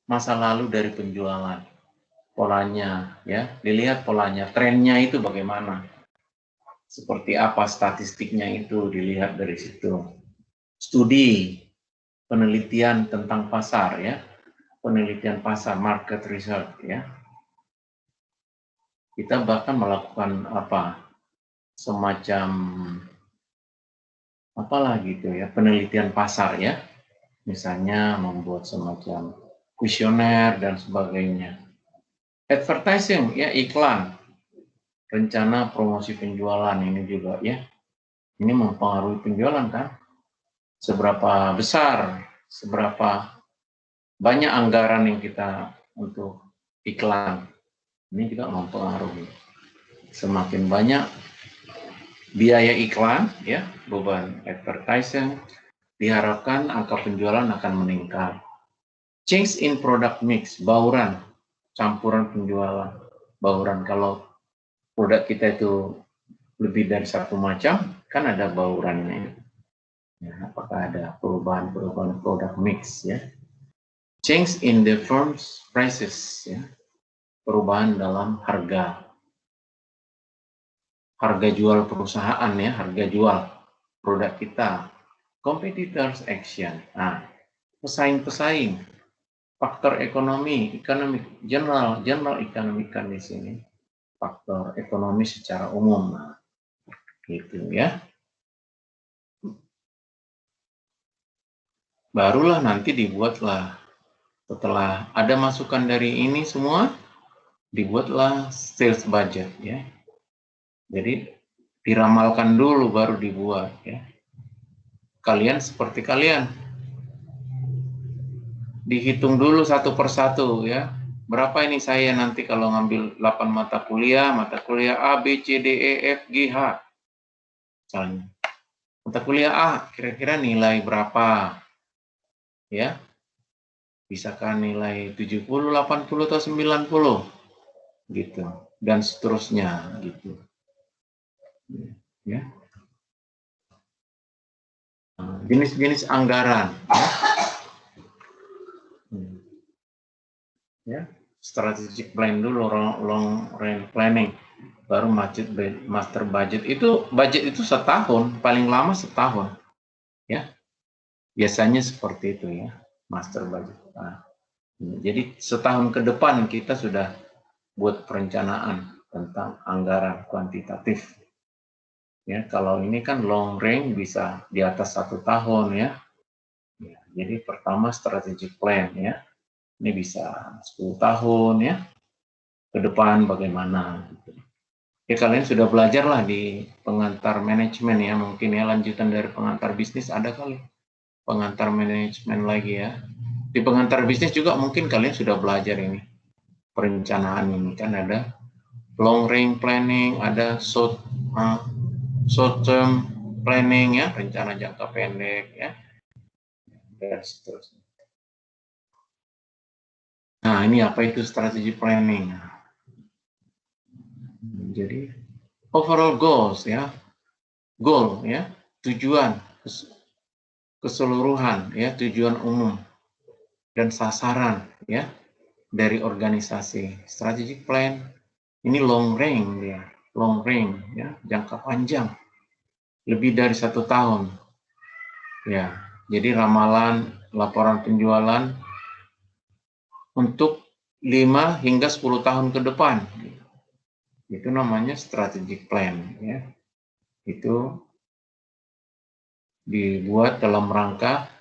masa lalu dari penjualan. Polanya, ya, dilihat polanya, trennya itu bagaimana. Seperti apa statistiknya itu dilihat dari situ. Studi, penelitian tentang pasar, ya. Penelitian pasar, market research, ya. Kita bahkan melakukan semacam apalah gitu ya, penelitian pasar, ya. Misalnya membuat semacam kuesioner dan sebagainya. Advertising, ya, iklan, rencana promosi penjualan ini juga, ya. Ini mempengaruhi penjualan kan? Seberapa besar, seberapa banyak anggaran yang kita untuk iklan. Ini juga mempengaruhi. Semakin banyak biaya iklan, ya, beban advertising, diharapkan angka penjualan akan meningkat. Change in product mix, bauran, campuran penjualan. Bauran, kalau produk kita itu lebih dari satu macam, kan ada baurannya. Ya, apakah ada perubahan-perubahan product mix, ya. Change in the firm's prices, ya. Perubahan dalam harga jual perusahaan, ya, harga jual produk kita. Competitors action, nah, pesaing-pesaing, faktor ekonomi, general economic condition, faktor ekonomi secara umum, nah, gitu, ya. Barulah nanti dibuatlah, setelah ada masukan dari ini semua, dibuatlah sales budget, ya. Jadi diramalkan dulu baru dibuat, ya. Kalian seperti kalian dihitung dulu satu persatu, ya. Berapa ini saya nanti kalau ngambil 8 mata kuliah A, B, C, D, E, F, G, H. Misalnya. Mata kuliah A, kira-kira nilai berapa? Ya. Bisakah nilai 70, 80, atau 90? Gitu. Dan seterusnya, gitu. Ya. Jenis-jenis anggaran. Ya. Strategic plan dulu, long range planning, baru master budget. Budget itu setahun, paling lama setahun, ya. Biasanya seperti itu, ya, master budget. Nah, jadi setahun ke depan kita sudah buat perencanaan tentang anggaran kuantitatif. Ya, kalau ini kan long range bisa di atas 1 tahun, ya. Jadi pertama strategic plan, ya. Ini bisa 10 tahun, ya. Ke depan bagaimana, gitu. Ya, kalian sudah belajar lah di pengantar manajemen, ya, mungkin, ya, lanjutan dari pengantar bisnis ada kali pengantar manajemen lagi, ya. Di pengantar bisnis juga mungkin kalian sudah belajar ini perencanaan ini, kan ada long range planning, ada short term planning, ya, rencana jangka pendek, ya, dan seterusnya. Nah, ini apa itu strategi planning? Jadi overall goals, ya, goal, ya, tujuan keseluruhan, ya, tujuan umum dan sasaran, ya, dari organisasi. Strategic plan ini long range, ya, long range, ya, jangka panjang, lebih dari 1 tahun, ya. Jadi ramalan laporan penjualan untuk 5 hingga 10 tahun ke depan. Itu namanya strategic plan, ya. Itu dibuat dalam rangka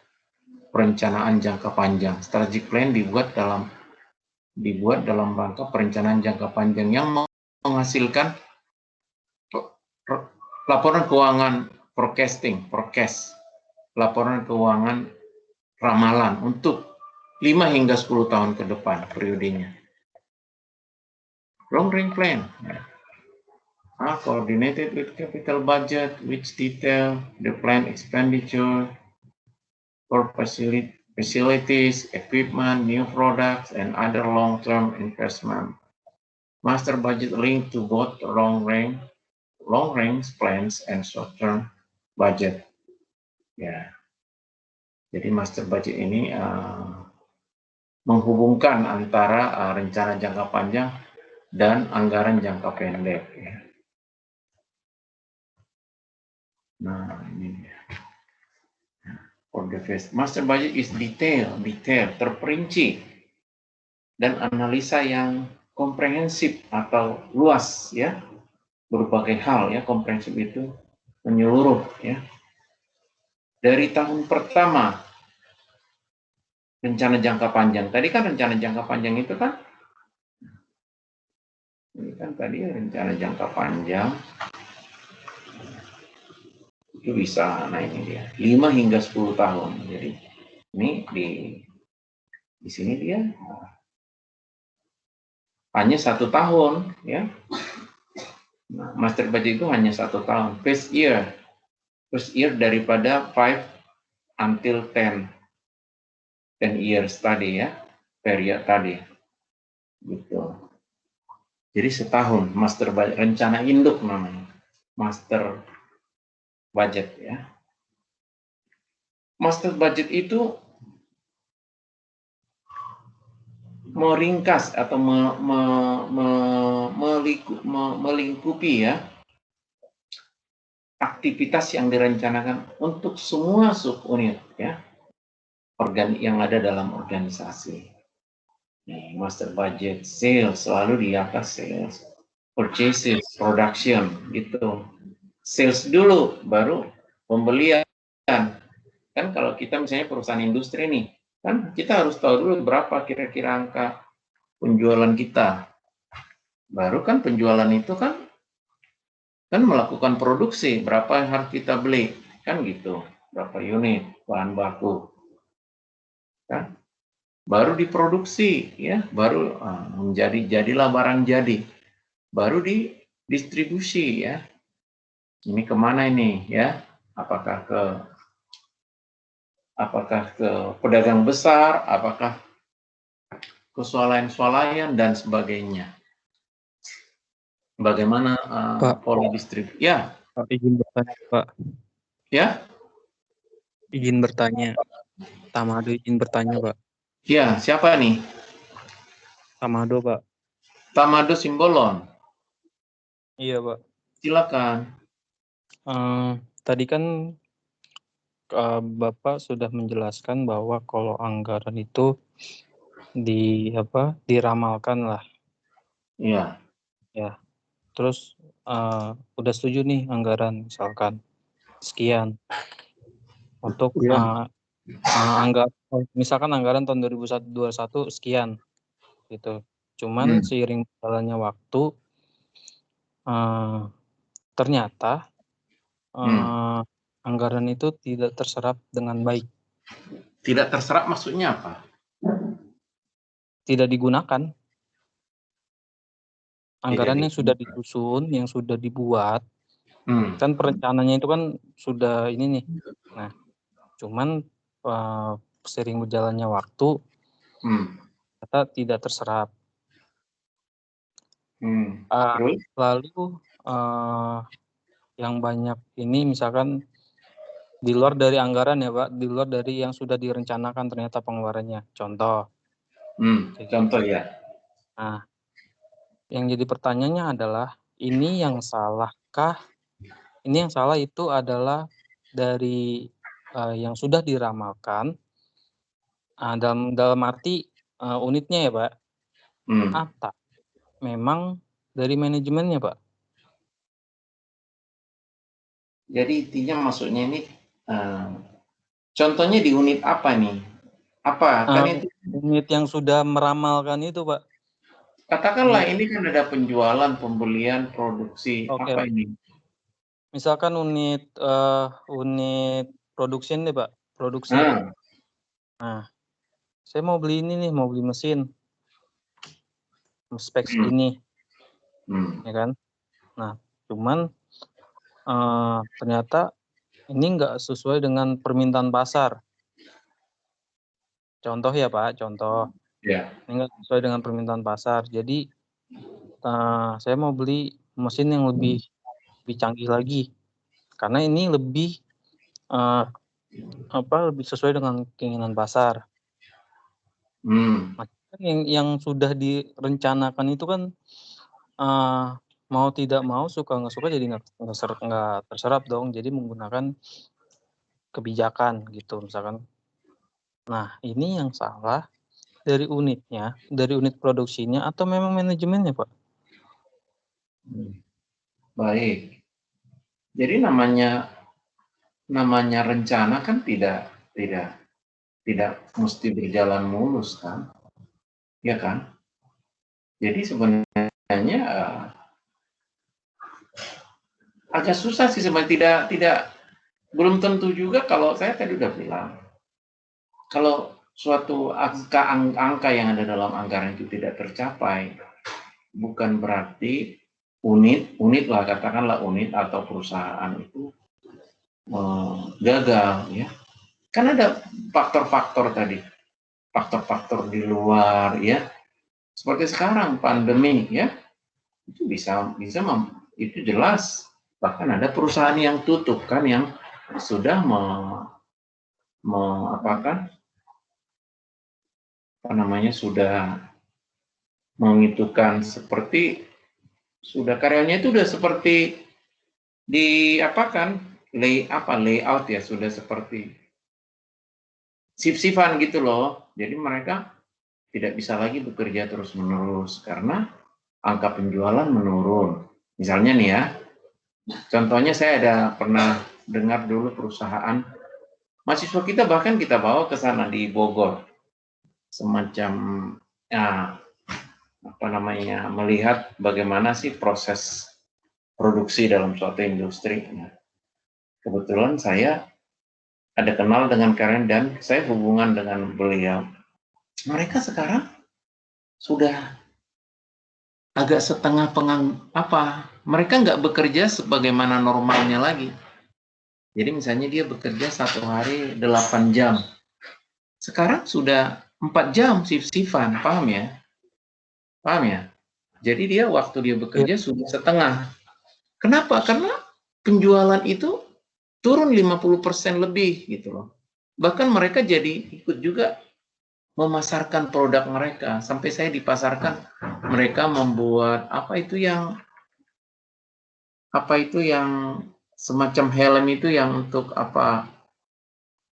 perencanaan jangka panjang. Strategic plan dibuat dalam rangka perencanaan jangka panjang yang menghasilkan laporan keuangan forecast, laporan keuangan ramalan untuk 5 hingga 10 tahun ke depan periodenya. Long range plan. Coordinated with capital budget, which detail the plan expenditure for facilities, equipment, new products, and other long-term investment. Master budget linked to both long-range plans and short-term budget. Ya, jadi master budget ini menghubungkan antara rencana jangka panjang dan anggaran jangka pendek. Ya. Nah, ini dia. For the first, master budget is detail, terperinci, dan analisa yang komprehensif atau luas, ya, berbagai hal, ya, komprehensif itu menyeluruh, ya. Dari tahun pertama rencana jangka panjang. Tadi kan rencana jangka panjang itu kan, ini kan tadi rencana jangka panjang itu bisa, nah ini dia, 5 hingga 10 tahun. Jadi ini di sini dia hanya 1 tahun, ya. Nah, master budget itu hanya 1 tahun. First year daripada 5 until 10 year study, ya, period tadi, gitu. Jadi setahun master budget, rencana induk namanya, master budget, ya. Master budget itu meringkas atau melingkupi, ya, aktivitas yang direncanakan untuk semua subunit, ya, yang ada dalam organisasi. Nih, master budget, sales selalu di atas sales, purchases, production, gitu. Sales dulu, baru pembelian. Kan kalau kita misalnya perusahaan industri nih, kan kita harus tahu dulu berapa kira-kira angka penjualan kita. Baru kan penjualan itu kan melakukan produksi, berapa yang harus kita beli, kan gitu. Berapa unit bahan baku. Kan? Baru diproduksi, ya, baru jadilah barang jadi. Baru didistribusi, ya. Ini kemana ini, ya? Apakah ke pedagang besar, apakah ke swalayan-swalayan dan sebagainya. Bagaimana pola distribusi? Ya. Pak, izin bertanya, Pak. Ya? Izin bertanya. Tamado izin bertanya, Pak. Ya, siapa nih? Tamado, Pak. Tamado Simbolon. Iya, Pak. Silakan. Tadi kan Bapak sudah menjelaskan bahwa kalau anggaran itu diramalkan lah. Iya. Ya. Terus udah setuju nih anggaran misalkan sekian untuk misalkan anggaran tahun 2021 sekian gitu. Cuman seiring berjalannya waktu ternyata anggaran itu tidak terserap dengan baik. Tidak terserap maksudnya apa? Tidak digunakan. Anggaran yang sudah disusun, yang sudah dibuat, kan perencanaannya itu kan sudah ini nih. Nah, cuman sering berjalannya waktu, ternyata tidak terserap. Lalu yang banyak ini misalkan di luar dari anggaran, ya Pak, di luar dari yang sudah direncanakan ternyata pengeluarannya. Contoh. Contoh, ya. Nah, yang jadi pertanyaannya adalah, ini yang salahkah? Ini yang salah itu adalah dari yang sudah diramalkan, dalam arti unitnya, ya Pak, atau memang dari manajemennya, Pak? Jadi intinya maksudnya ini, contohnya di unit apa nih? Apa? Kan itu unit yang sudah meramalkan itu, Pak. Katakanlah ini kan ada penjualan, pembelian, produksi. Oke. Apa ini? Misalkan unit produksi nih, Pak, produksi. Nah, saya mau beli ini nih, mau beli mesin spek ini, ya kan? Nah, cuman ternyata ini nggak sesuai dengan permintaan pasar. Contoh ya Pak, contoh. Ya. Ini nggak sesuai dengan permintaan pasar. Jadi saya mau beli mesin yang lebih canggih lagi, karena ini lebih lebih sesuai dengan keinginan pasar. Kan yang sudah direncanakan itu kan mau tidak mau, suka nggak suka jadi nggak terserap dong. Jadi menggunakan kebijakan gitu misalkan. Nah ini yang salah dari unitnya, dari unit produksinya, atau memang manajemennya, Pak? Baik. Jadi namanya rencana kan tidak mesti berjalan mulus kan, ya kan? Jadi sebenarnya agak susah sih sebenarnya, belum tentu juga. Kalau saya tadi udah bilang, kalau suatu angka yang ada dalam anggaran itu tidak tercapai, bukan berarti unit lah, katakanlah unit atau perusahaan itu gagal, ya. Kan ada faktor-faktor tadi, faktor-faktor di luar, ya. Seperti sekarang pandemi, ya, itu bisa itu jelas. Bahkan ada perusahaan yang tutup kan, yang sudah sudah mengitukan seperti sudah karyanya itu udah seperti layout ya, sudah seperti sif-sifan gitu loh. Jadi mereka tidak bisa lagi bekerja terus-menerus karena angka penjualan menurun. Misalnya nih ya, contohnya saya pernah dengar dulu perusahaan, mahasiswa kita bahkan kita bawa ke sana di Bogor, semacam melihat bagaimana sih proses produksi dalam suatu industri. Nah, kebetulan saya ada kenal dengan Karen dan saya hubungan dengan beliau. Mereka sekarang sudah agak setengah mereka nggak bekerja sebagaimana normalnya lagi. Jadi misalnya dia bekerja satu hari 8 jam. Sekarang sudah 4 jam sif-sifan, paham ya? Paham ya? Jadi dia waktu dia bekerja sudah setengah. Kenapa? Karena penjualan itu turun 50% lebih gitu loh. Bahkan mereka jadi ikut juga memasarkan produk mereka. Sampai saya dipasarkan, mereka membuat apa itu yang semacam helm itu yang untuk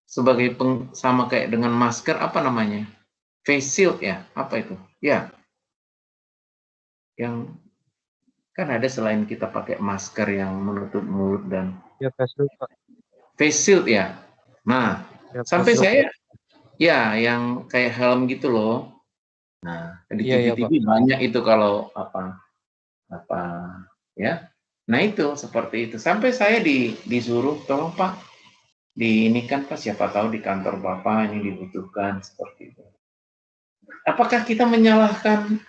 sebagai sama kayak dengan masker, apa namanya? Face shield ya, apa itu? Ya. Yang kan ada selain kita pakai masker yang menutup mulut dan face shield ya. Nah, sampai saya yang kayak helm gitu loh. Nah, di TV-TV banyak itu kalau ya. Nah, itu seperti itu. Sampai saya disuruh, tolong Pak, ini kan Pak, siapa tahu di kantor Bapak ini dibutuhkan seperti itu. Apakah kita menyalahkan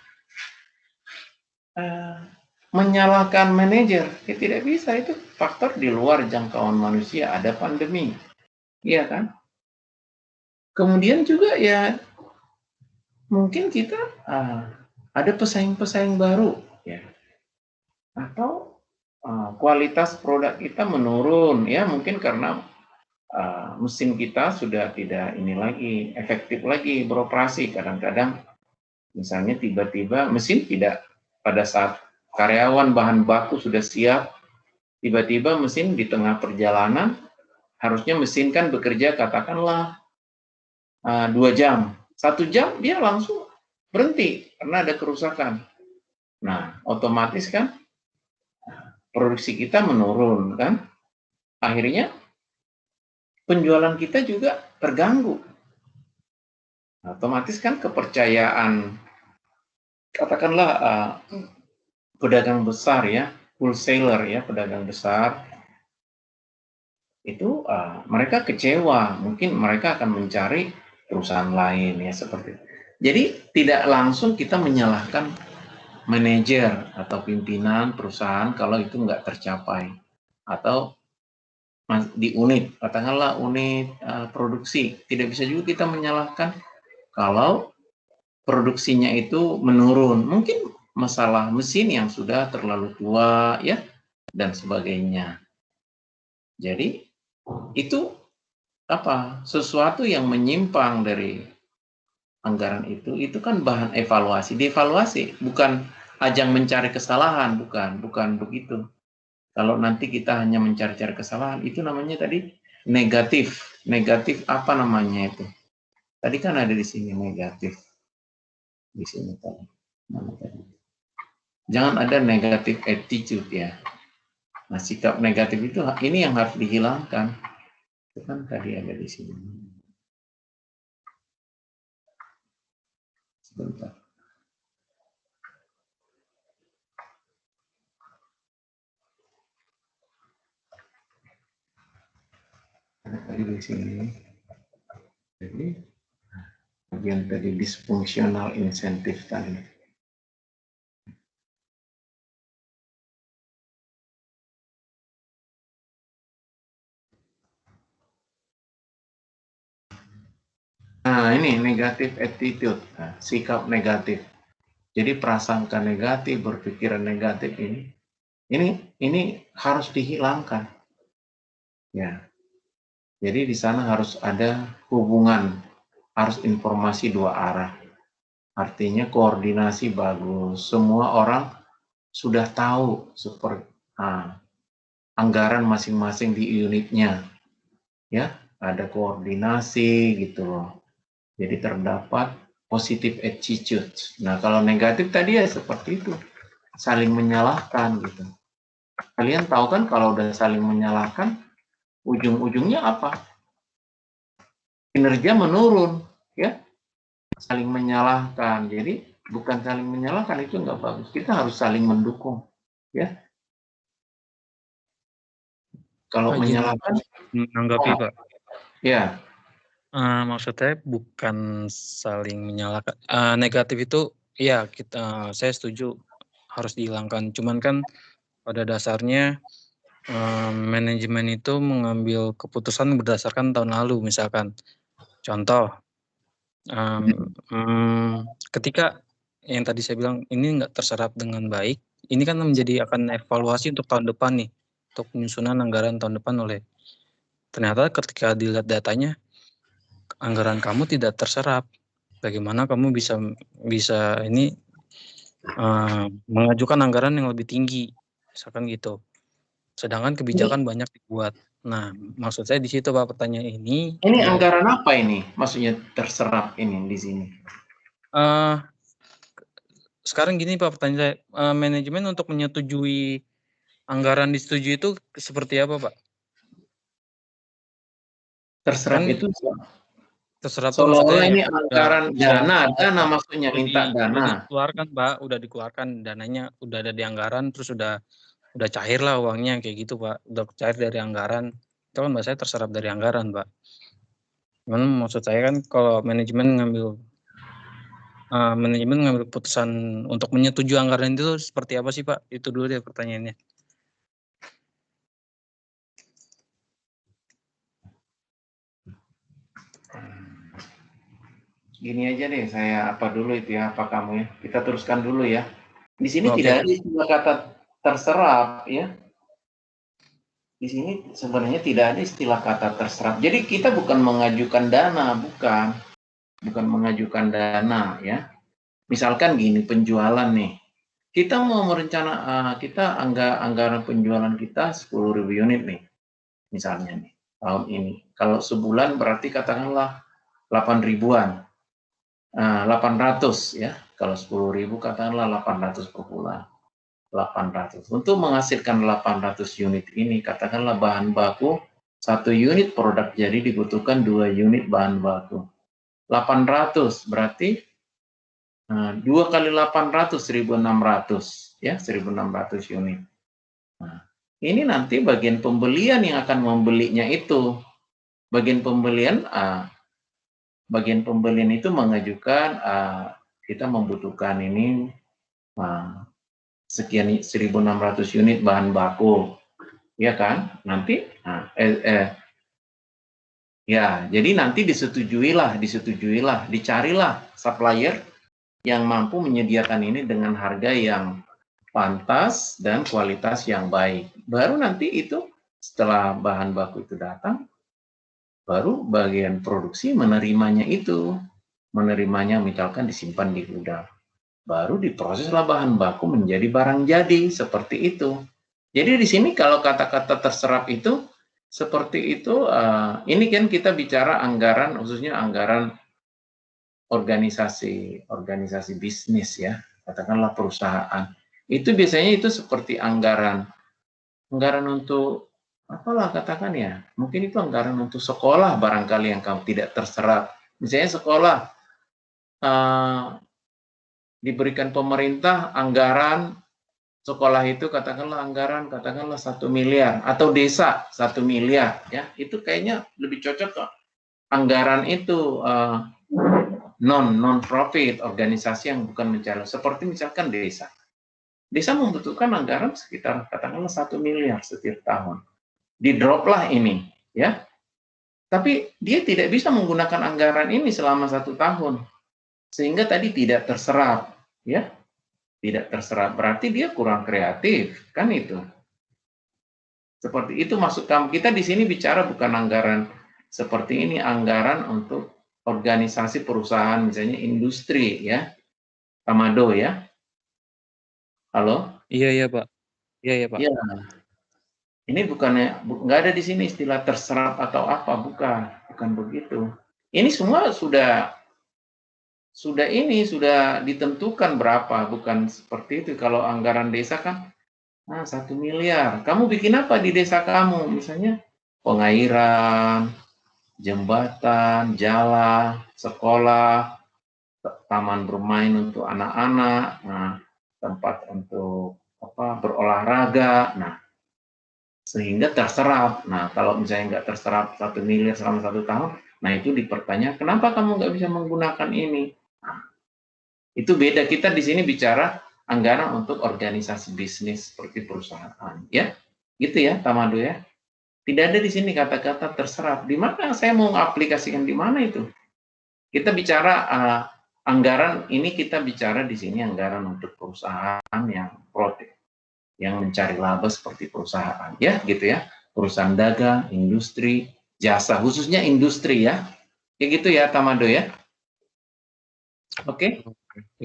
manajer? Ya, tidak bisa, itu faktor di luar jangkauan manusia, ada pandemi. Iya kan? Kemudian juga ya mungkin kita ada pesaing-pesaing baru ya. Atau kualitas produk kita menurun ya, mungkin karena mesin kita sudah tidak efektif lagi beroperasi. Kadang-kadang misalnya tiba-tiba mesin tidak, pada saat karyawan bahan baku sudah siap, tiba-tiba mesin di tengah perjalanan, harusnya mesin kan bekerja katakanlah 2 jam, 1 jam dia langsung berhenti karena ada kerusakan. Nah, otomatis kan produksi kita menurun kan, akhirnya penjualan kita juga terganggu. Otomatis kan kepercayaan, katakanlah pedagang besar ya, wholesaler ya, pedagang besar, itu mereka kecewa, mungkin mereka akan mencari perusahaan lain ya, seperti itu. Jadi tidak langsung kita menyalahkan manajer atau pimpinan perusahaan kalau itu nggak tercapai, atau di unit, katakanlah unit produksi, tidak bisa juga kita menyalahkan kalau produksinya itu menurun. Mungkin masalah mesin yang sudah terlalu tua ya, dan sebagainya. Jadi itu sesuatu yang menyimpang dari anggaran itu kan bahan evaluasi. Dievaluasi, bukan ajang mencari kesalahan, bukan begitu. Kalau nanti kita hanya mencari-cari kesalahan, itu namanya tadi negatif. Negatif apa namanya itu? Tadi kan ada di sini negatif. Di sini tadi. Mana tadi? Jangan ada negatif attitude ya. Nah, sikap negatif itu ini yang harus dihilangkan. Itu kan tadi ada di sini. Sebentar. Tadi di sini. Jadi bagian tadi dysfunctional incentive tadi. Nah, ini negatif attitude, nah, sikap negatif. Jadi prasangka negatif, berpikiran negatif ini harus dihilangkan. Ya. Jadi di sana harus ada hubungan, harus informasi dua arah. Artinya koordinasi bagus. Semua orang sudah tahu seperti anggaran masing-masing di unitnya. Ya, ada koordinasi gitu loh. Jadi terdapat positive attitude. Nah, kalau negatif tadi ya seperti itu. Saling menyalahkan gitu. Kalian tahu kan kalau udah saling menyalahkan, ujung-ujungnya apa? Kinerja menurun, ya. Saling menyalahkan. Jadi bukan saling menyalahkan, itu nggak bagus. Kita harus saling mendukung, ya. Kalau menyalahkan, menanggapi Pak. Ya. Maksudnya bukan saling menyalahkan. Negatif itu, ya saya setuju harus dihilangkan. Cuman kan pada dasarnya manajemen itu mengambil keputusan berdasarkan tahun lalu, misalkan. Contoh, ketika yang tadi saya bilang ini nggak terserap dengan baik, ini kan akan evaluasi untuk tahun depan nih, untuk penyusunan anggaran tahun depan ternyata ketika dilihat datanya, anggaran kamu tidak terserap. Bagaimana kamu bisa ini mengajukan anggaran yang lebih tinggi, misalkan gitu. Sedangkan kebijakan banyak dibuat. Nah, maksud saya di situ Pak pertanyaan ini. Ini anggaran apa ini? Maksudnya terserap ini di sini. Sekarang gini Pak pertanyaan saya, manajemen untuk menyetujui anggaran disetujui itu seperti apa Pak? Terserap kan, itu terserap seolah-olah ini anggaran dana maksudnya minta dana. Dikeluarkan Pak, udah dikeluarkan dananya, udah ada di anggaran, terus udah cair lah uangnya kayak gitu Pak, udah cair dari anggaran. Itu kan bahasanya terserap dari anggaran Pak. Cuman maksud saya kan kalau manajemen ngambil keputusan untuk menyetujui anggaran itu seperti apa sih Pak? Itu dulu deh pertanyaannya. Gini aja deh, saya apa dulu itu ya, apa kamu ya? Kita teruskan dulu ya. Di sini tidak ada istilah kata terserap ya. Di sini sebenarnya tidak ada istilah kata terserap. Jadi kita bukan mengajukan dana, bukan mengajukan dana ya. Misalkan gini, penjualan nih. Kita mau merencana, kita anggaran penjualan kita 10.000 unit nih. Misalnya nih, tahun ini. Kalau sebulan berarti katakanlah 8.000-an. 800 ya. Kalau 10.000 katakanlah 800 per bulan. 800. Untuk menghasilkan 800 unit ini, katakanlah bahan baku 1 unit produk jadi dibutuhkan 2 unit bahan baku. 800 berarti 2 kali 800 1.600 ya, 1.600 unit. Nah, ini nanti bagian pembelian yang akan membelinya itu. Bagian pembelian itu mengajukan kita membutuhkan ini sekian 1.600 unit bahan baku, ya kan? Nanti, ya, jadi nanti disetujuilah, dicarilah supplier yang mampu menyediakan ini dengan harga yang pantas dan kualitas yang baik. Baru nanti itu setelah bahan baku itu datang, baru bagian produksi menerimanya itu. menerimanya misalkan disimpan di gudang. Baru diproseslah bahan baku menjadi barang jadi, seperti itu. Jadi di sini kalau kata-kata terserap itu seperti itu, ini kan kita bicara anggaran, khususnya anggaran organisasi bisnis ya, katakanlah perusahaan. Itu biasanya itu seperti anggaran untuk apalah katakan ya, mungkin itu anggaran untuk sekolah barangkali yang kamu tidak terserap. Misalnya sekolah diberikan pemerintah anggaran sekolah itu katakanlah anggaran katakanlah 1 miliar atau desa 1 miliar ya, itu kayaknya lebih cocok kok anggaran itu non profit, organisasi yang bukan mencari, seperti misalkan desa membutuhkan anggaran sekitar katakanlah 1 miliar setiap tahun, di drop lah ini ya, tapi dia tidak bisa menggunakan anggaran ini selama 1 tahun sehingga tadi tidak terserap ya, tidak terserap, berarti dia kurang kreatif kan, itu seperti itu maksud kami. Kita di sini bicara bukan anggaran seperti ini, anggaran untuk organisasi perusahaan misalnya industri ya, Tamado ya. Halo? Iya Pak. Iya Pak. Iya. Ini bukannya nggak ada di sini istilah terserap atau apa, bukan begitu. Ini semua sudah ditentukan berapa, bukan seperti itu. Kalau anggaran desa kan 1 miliar. Kamu bikin apa di desa kamu? Misalnya pengairan, jembatan, jalan, sekolah, taman bermain untuk anak-anak, tempat untuk berolahraga. Nah, sehingga terserap. Nah, kalau misalnya nggak terserap 1 miliar selama 1 tahun, nah itu dipertanya, kenapa kamu nggak bisa menggunakan ini? Nah, itu beda. Kita di sini bicara anggaran untuk organisasi bisnis seperti perusahaan, ya, gitu ya, Tamado ya. Tidak ada di sini kata-kata terserap. Di mana saya mau aplikasikan di mana itu? Kita bicara anggaran ini, kita bicara di sini anggaran untuk perusahaan yang produktif, yang mencari laba seperti perusahaan, ya, gitu ya. Perusahaan dagang, industri, jasa, khususnya industri ya. Kayak gitu ya, Tamado ya. Oke?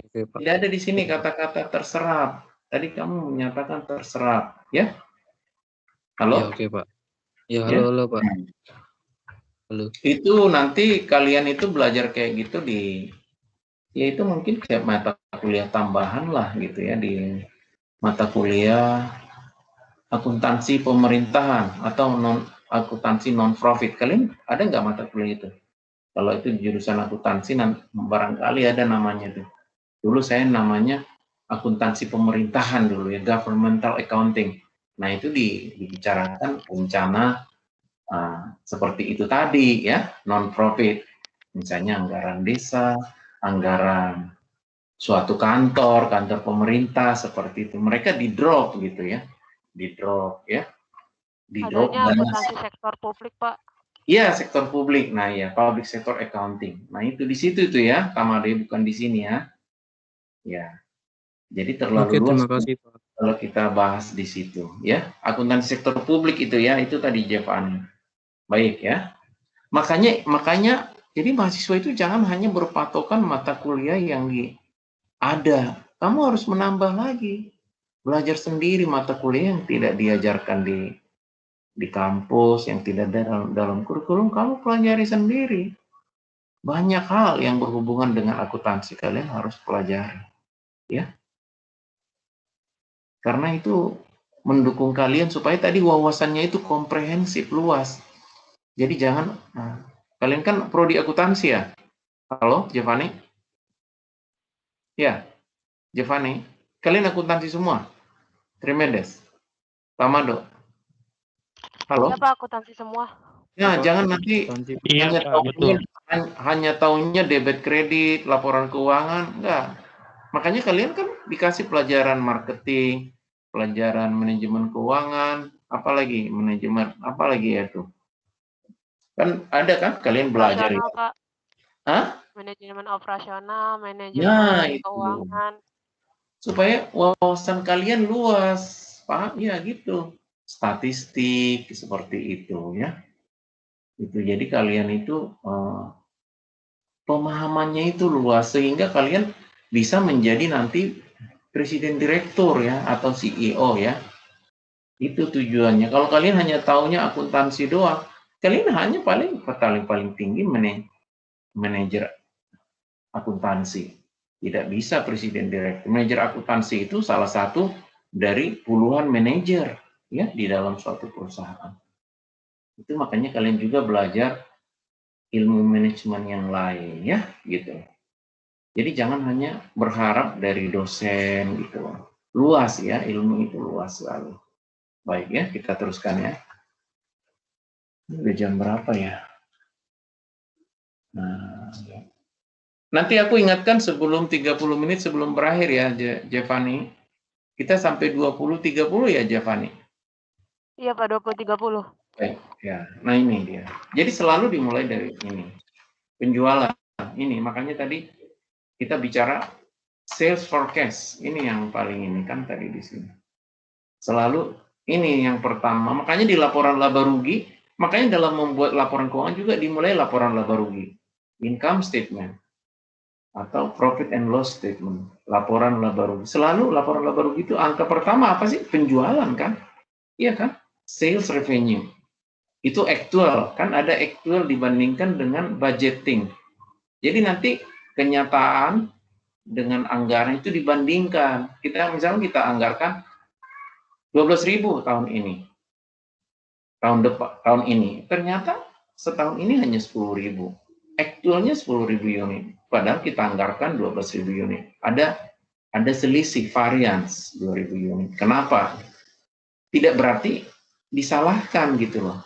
Tidak ada di sini kata-kata terserap. Tadi kamu menyatakan terserap, ya? Halo? Ya, oke, Pak. Ya, halo, Pak. Halo. Itu nanti kalian itu belajar kayak gitu ya itu mungkin kayak mata kuliah tambahan lah gitu ya, di mata kuliah akuntansi pemerintahan atau akuntansi non profit. Kalian ada nggak mata kuliah itu? Kalau itu jurusan akuntansi, barangkali ada namanya tuh. Dulu saya namanya akuntansi pemerintahan dulu ya, governmental accounting. Nah itu dibicarakan rencana seperti itu tadi ya, non profit, misalnya anggaran desa, anggaran suatu kantor pemerintah seperti itu. Mereka di drop gitu ya, di drop ya, di drop. Adanya akuntansi sektor publik, Pak. Iya, sektor publik. Nah ya, public sector accounting. Nah itu di situ itu ya, Tamado, bukan di sini ya. Ya, jadi terlalu luas. Terima kasih, Pak. Kalau kita bahas di situ ya, akuntansi sektor publik itu ya, itu tadi Jevani. Baik ya. Makanya jadi mahasiswa itu jangan hanya berpatokan mata kuliah yang ada. Kamu harus menambah lagi. Belajar sendiri mata kuliah yang tidak diajarkan di kampus, yang tidak dalam kurikulum, kamu pelajari sendiri. Banyak hal yang berhubungan dengan akuntansi kalian harus pelajari. Ya. Karena itu mendukung kalian supaya tadi wawasannya itu komprehensif, luas. Jadi jangan, kalian kan prodi akuntansi ya? Halo, Giovanni? Ya, Giovanni. Kalian akuntansi semua? Tremendous. Tamado. Halo? Iya, Pak, akuntansi semua. Ya, jangan nanti hanya tahunya debit kredit, laporan keuangan, enggak. Makanya kalian kan dikasih pelajaran marketing, pelajaran manajemen keuangan, apalagi manajemen, apalagi ya tuh. Kan ada kan kalian belajar itu. Pak. Hah? Manajemen operasional, manajemen keuangan. Supaya wawasan kalian luas, paham ya gitu. Statistik seperti itu ya. Itu jadi kalian itu pemahamannya itu luas sehingga kalian bisa menjadi nanti presiden direktur ya atau CEO ya. Itu tujuannya. Kalau kalian hanya taunya akuntansi doang, kalian hanya paling tinggi manajer akuntansi. Tidak bisa presiden direktur. Manajer akuntansi itu salah satu dari puluhan manajer ya di dalam suatu perusahaan. Itu makanya kalian juga belajar ilmu manajemen yang lain ya gitu. Jadi jangan hanya berharap dari dosen gitu. Luas ya, ilmu itu luas sekali. Baik ya, kita teruskan ya. Udah jam berapa ya? Nah, nanti aku ingatkan sebelum 30 menit sebelum berakhir ya, Jevani. Kita sampai 20-30 ya, Jevani? Iya Pak, 20-30. Baik, ya. Nah ini dia. Jadi selalu dimulai dari ini. Penjualan. Ini, makanya tadi kita bicara sales forecast. Ini yang paling ini kan tadi di sini. Selalu ini yang pertama. Makanya di laporan laba rugi, makanya dalam membuat laporan keuangan juga dimulai laporan laba rugi. Income statement atau profit and loss statement. Laporan laba rugi. Selalu laporan laba rugi itu angka pertama apa sih? Penjualan kan? Iya kan? Sales revenue. Itu actual. Kan ada actual dibandingkan dengan budgeting. Jadi nanti kenyataan dengan anggaran itu dibandingkan. Misalnya kita anggarkan 12.000 tahun ini. Tahun ini. Ternyata setahun ini hanya 10.000. Aktualnya 10.000 unit. Padahal kita anggarkan 12.000 unit. Ada selisih varians 2.000 unit. Kenapa? Tidak berarti disalahkan gitu loh.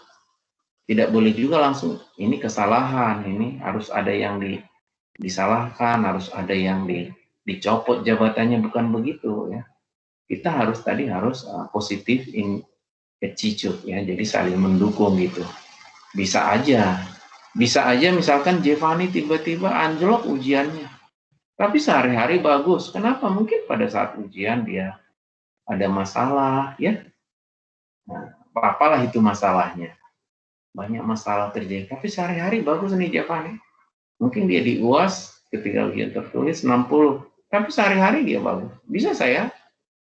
Tidak boleh juga langsung ini kesalahan, ini harus ada yang disalahkan, harus ada yang dicopot jabatannya, bukan begitu ya. Kita harus positif in attitude ya, jadi saling mendukung gitu. Bisa aja misalkan Jevani tiba-tiba anjlok ujiannya, tapi sehari-hari bagus. Kenapa? Mungkin pada saat ujian dia ada masalah ya. Nah, apalah itu masalahnya. Banyak masalah terjadi, tapi sehari-hari bagus nih Jevani. Mungkin dia di UAS ketika ujian tertulis 60, tapi sehari-hari dia bagus. Bisa saya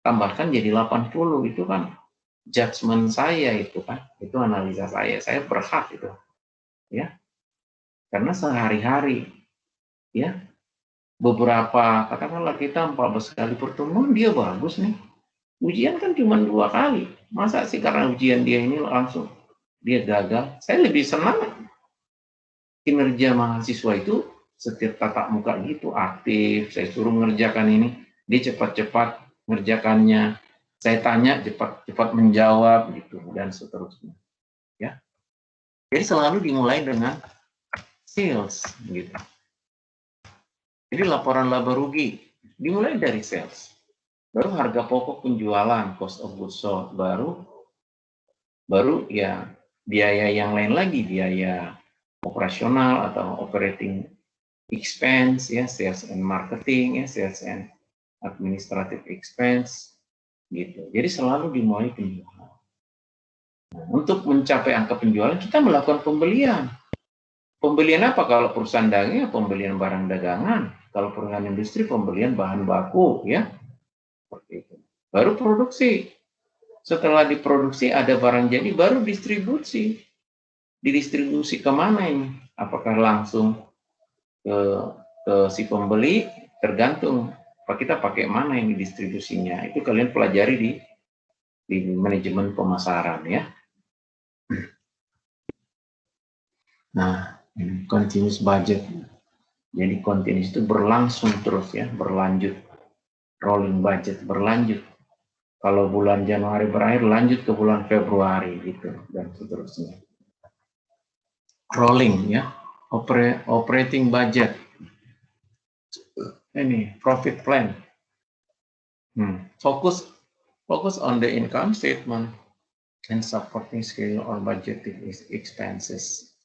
tambahkan jadi 80, itu kan judgement saya itu kan, itu analisa saya berhak itu, ya. Karena sehari-hari, ya, beberapa, katakanlah kita 14 kali pertemuan, dia bagus nih. Ujian kan cuma 2 kali, masa sih karena ujian dia ini langsung dia gagal? Saya lebih senang kinerja mahasiswa itu setiap tatap muka gitu, aktif, saya suruh mengerjakan ini, dia cepat-cepat mengerjakannya, saya tanya cepat-cepat menjawab gitu, dan seterusnya. Ya. Jadi selalu dimulai dengan sales gitu. Jadi laporan laba rugi dimulai dari sales. Baru harga pokok penjualan, cost of goods sold, baru ya biaya yang lain lagi, biaya operasional atau operating expense ya, sales and marketing ya, sales and administrative expense gitu. Jadi selalu dimulai penjualan. Nah, untuk mencapai angka penjualan kita melakukan pembelian. Pembelian apa? Kalau perusahaan dagang ya pembelian barang dagangan. Kalau perusahaan industri pembelian bahan baku ya. Seperti itu. Baru produksi. Setelah diproduksi ada barang jadi, baru distribusi. Didistribusi kemana ini? Apakah langsung ke si pembeli? Tergantung. Kita pakai mana ini distribusinya? Itu kalian pelajari di manajemen pemasaran ya. Nah, ini continuous budget. Jadi continuous itu berlangsung terus ya, berlanjut. Rolling budget berlanjut. Kalau bulan Januari berakhir, lanjut ke bulan Februari gitu dan seterusnya. Rolling ya, operating budget. Ini profit plan. Focus on the income statement and supporting schedule or budgeting expenses.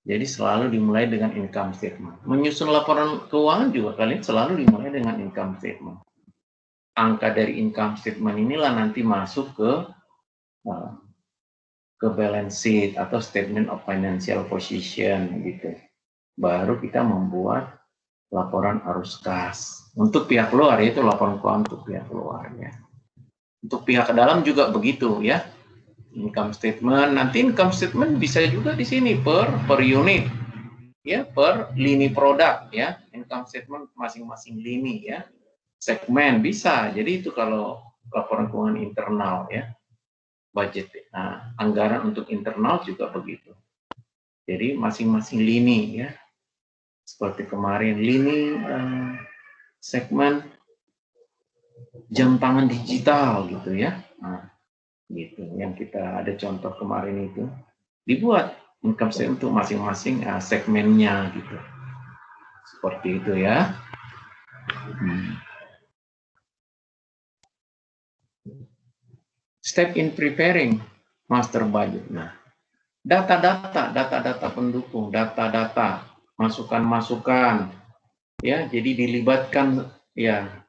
Jadi selalu dimulai dengan income statement. Menyusun laporan keuangan juga kalian selalu dimulai dengan income statement. Angka dari income statement inilah nanti masuk ke balance sheet atau statement of financial position gitu. baru kita membuat laporan arus kas. Untuk pihak luar itu laporan keuangan untuk pihak luar ya. Untuk pihak dalam juga begitu ya. Income statement, nanti income statement bisa juga di sini per unit ya, per lini produk ya. Income statement masing-masing lini ya. Segmen bisa. Jadi itu kalau laporan keuangan internal ya. Budget. Nah, anggaran untuk internal juga begitu. Jadi masing-masing lini ya. Seperti kemarin lini segmen jam tangan digital gitu ya. Nah, gitu. Yang kita ada contoh kemarin itu dibuat income statement untuk masing-masing segmennya gitu. Seperti itu ya. Step in preparing master budget. Nah, data-data pendukung, data-data, masukan-masukan, ya. Jadi dilibatkan, ya.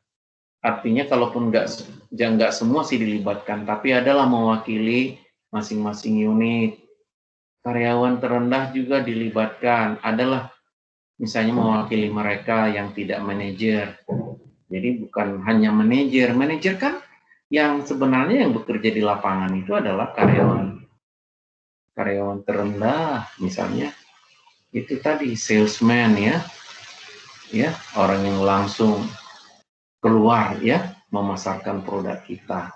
Artinya kalaupun nggak semua sih dilibatkan, tapi adalah mewakili masing-masing unit. Karyawan terendah juga dilibatkan, adalah misalnya mewakili mereka yang tidak manajer. Jadi bukan hanya manajer kan yang sebenarnya yang bekerja di lapangan itu adalah karyawan terendah, misalnya itu tadi salesman ya, orang yang langsung keluar ya memasarkan produk kita.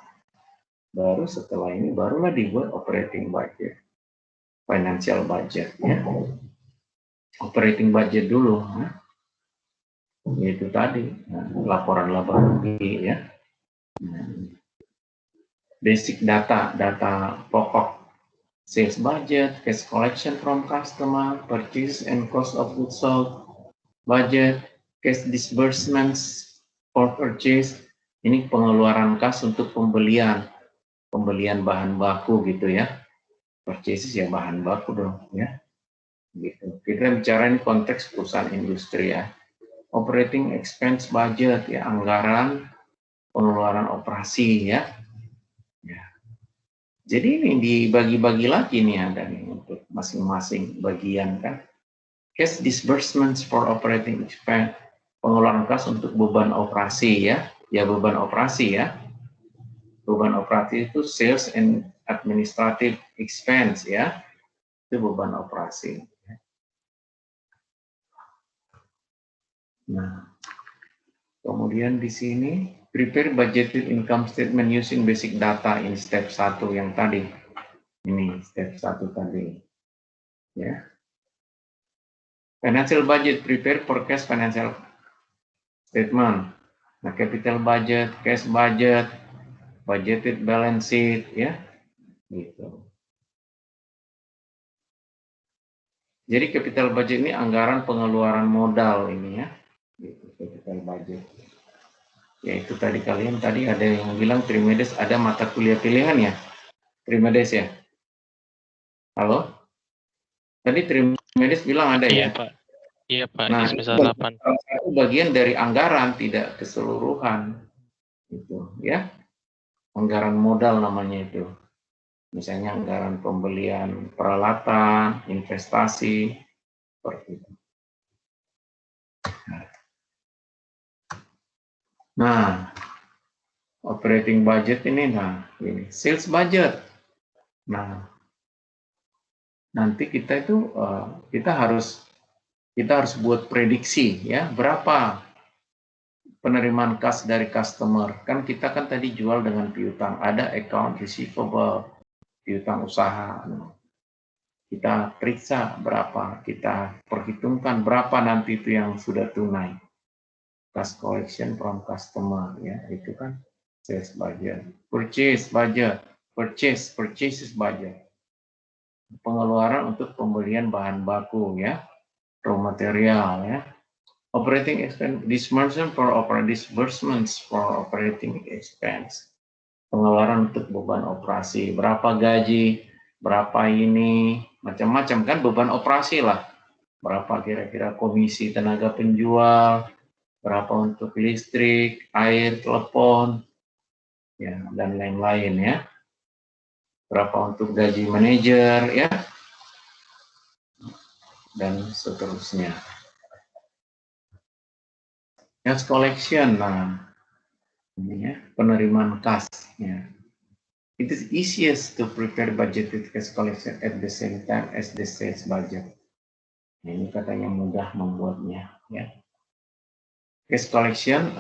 Baru setelah ini barulah dibuat operating budget, financial budget ya. Operating budget dulu, itu tadi laporan laba rugi ya. Basic data pokok, sales budget, cash collection from customer, purchase and cost of goods sold, budget, cash disbursements for purchase, ini pengeluaran kas untuk pembelian bahan baku gitu ya. Purchases ya bahan baku dong ya. Gitu. Kita bicara ini konteks perusahaan industri ya. Operating expense budget ya, anggaran pengeluaran operasi ya. Jadi ini dibagi-bagi lagi nih ada nih untuk masing-masing bagian kan. Cash disbursements for operating expense, pengeluaran kas untuk beban operasi ya. Ya beban operasi ya. Beban operasi itu sales and administrative expense ya. Itu beban operasi. Nah, kemudian di sini prepare budgeted income statement using basic data in step 1 yang tadi. Ini step 1 tadi. Ya. Financial budget, prepare forecast financial statement. Nah, capital budget, cash budget, budgeted balance sheet ya. Gitu. Jadi capital budget ini anggaran pengeluaran modal ini ya. Gitu, capital budget. Ya itu tadi kalian tadi ada yang bilang Trimedes ada mata kuliah pilihan ya, Trimedes ya. Halo? Tadi Trimedes bilang ada ya. Pak. Iya Pak. Nah Di semester 8. Itu bagian dari anggaran tidak keseluruhan, gitu ya. Anggaran modal namanya itu. Misalnya anggaran pembelian peralatan, investasi, seperti itu. Nah, operating budget ini, ini sales budget. Nah, nanti kita itu kita harus buat prediksi ya berapa penerimaan kas dari customer. Kan kita kan tadi jual dengan piutang, ada account receivable, piutang usaha. Kita periksa berapa, kita perhitungkan berapa nanti itu yang sudah tunai. Cash collection from customer ya, itu kan sales budget. Purchase budget, purchases budget. Pengeluaran untuk pembelian bahan baku ya, raw material ya. Operating expense, disbursements for operating expense. Pengeluaran untuk beban operasi, berapa gaji, berapa ini, macam-macam kan beban operasi lah. Berapa kira-kira komisi tenaga penjual, berapa untuk listrik, air, telepon, ya, dan lain-lain ya. Berapa untuk gaji manajer ya. dan seterusnya. Cash collection, nah ini ya, penerimaan kas. Ya. It is easiest to prepare budgeted cash collection at the same time as the sales budget. Nah, ini katanya mudah membuatnya. Ya. Cash collection,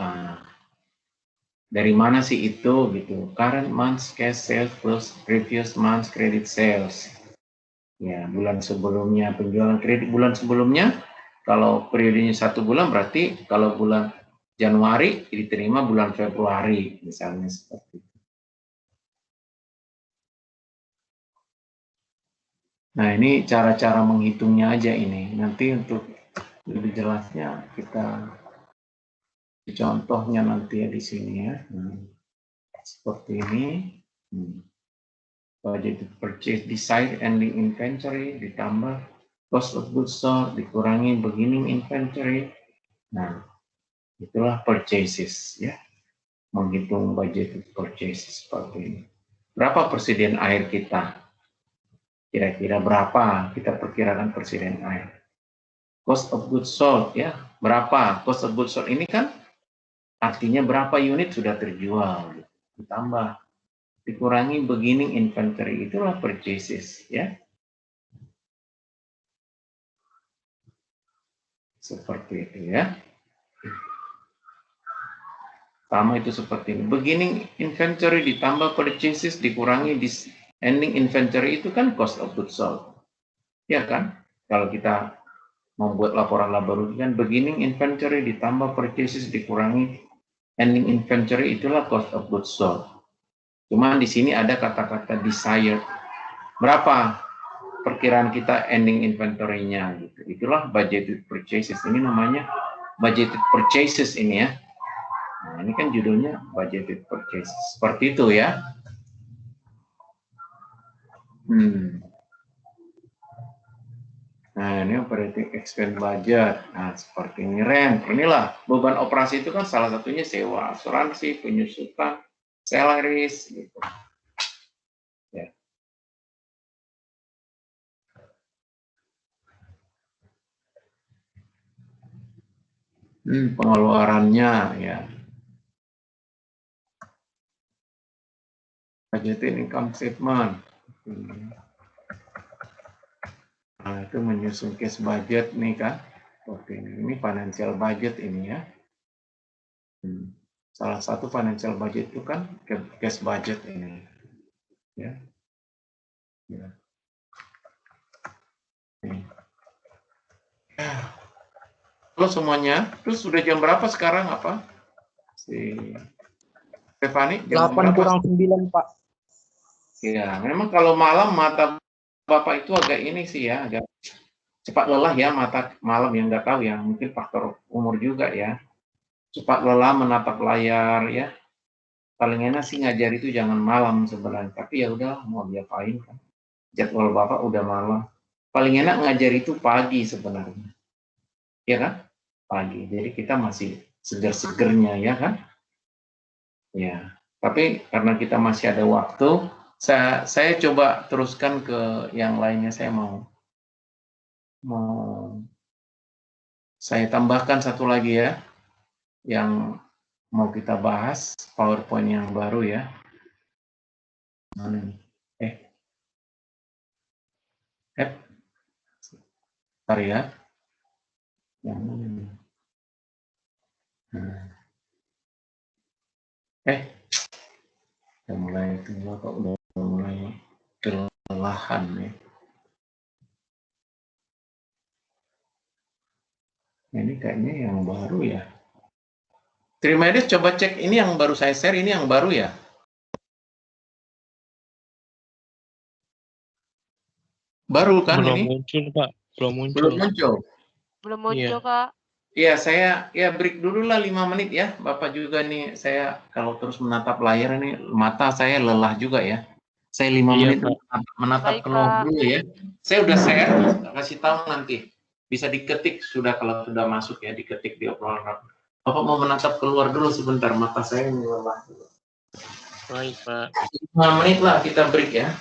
dari mana sih itu gitu? Current month's cash sales plus previous month's credit sales. Ya, bulan sebelumnya penjualan kredit bulan sebelumnya. Kalau periodenya 1 bulan berarti kalau bulan Januari diterima bulan Februari, misalnya seperti itu. Nah, ini cara-cara menghitungnya aja ini. Nanti untuk lebih jelasnya kita contohnya nanti ya di sini ya. Seperti ini. Budgeted purchase decide ending inventory ditambah cost of goods sold dikurangi beginning inventory. Nah, itulah purchases ya. Menghitung budgeted purchases seperti ini. Berapa persediaan air kita? Kira-kira berapa kita perkirakan persediaan air? Cost of goods sold ya. Berapa? Cost of goods sold ini kan artinya berapa unit sudah terjual. Ditambah dikurangi beginning inventory, itulah purchases ya. Seperti itu ya. Sama itu seperti ini. Beginning inventory ditambah purchases dikurangi ending inventory itu kan cost of goods sold. Ya kan? Kalau kita membuat laporan laba rugi kan beginning inventory ditambah purchases dikurangi ending inventory itulah cost of goods sold. Cuma di sini ada kata-kata desired. Berapa perkiraan kita ending inventory-nya gitu. Itulah budgeted purchases. Ini namanya budgeted purchases ini ya. Nah, ini kan judulnya budgeted purchases. Seperti itu ya. Nah, ini operating expense budget. Nah, seperti ini rent. Inilah beban operasi itu kan salah satunya sewa, asuransi, penyusutan, salaries gitu. Ya. Pengeluarannya ya. Budgeting income statement. Nah, itu menyusun cash budget nih kan. Oke, ini financial budget ini ya. Salah satu financial budget itu kan cash budget ini. Ya. Ya. Halo semuanya. Terus sudah jam berapa sekarang apa? Si Stefani jam 8 kurang 9, Pak. Ya, memang kalau malam mata Bapak itu agak ini sih ya, agak cepat lelah ya mata malam yang nggak tahu ya, mungkin faktor umur juga ya. Cepat lelah menatap layar ya. Paling enak sih ngajar itu jangan malam sebenarnya, tapi ya udah mau diapain kan. Jadwal Bapak udah malam. Paling enak ngajar itu pagi sebenarnya. Ya kan? Pagi. Jadi kita masih seger-segernya ya kan? Ya. Tapi karena kita masih ada waktu, saya coba teruskan ke yang lainnya. Saya mau saya tambahkan satu lagi ya, yang mau kita bahas, PowerPoint yang baru ya. Mana nih? Bentar ya. Yang mana nih? Udah mulai tua kok, udah mulai kelelahan ya. Ini kayaknya yang baru ya. Trimedes coba cek ini yang baru saya share, ini yang baru ya. Baru kan belum ini? Muncul Pak, belum muncul. Belum muncul. Belum muncul, Iya. Kak. Iya, saya ya break dulu lah 5 menit ya. Bapak juga nih, saya kalau terus menatap layar ini mata saya lelah juga ya. Saya 5 Iya, menit Pak. menatap Baik, ke note Pak. dulu ya. Saya udah share, kasih tahu nanti. Bisa diketik sudah kalau sudah masuk ya, diketik di obrolan. Bapak mau menatap keluar dulu sebentar, mata saya ini lelah. Baik, Pak. 5 menit lah kita break ya.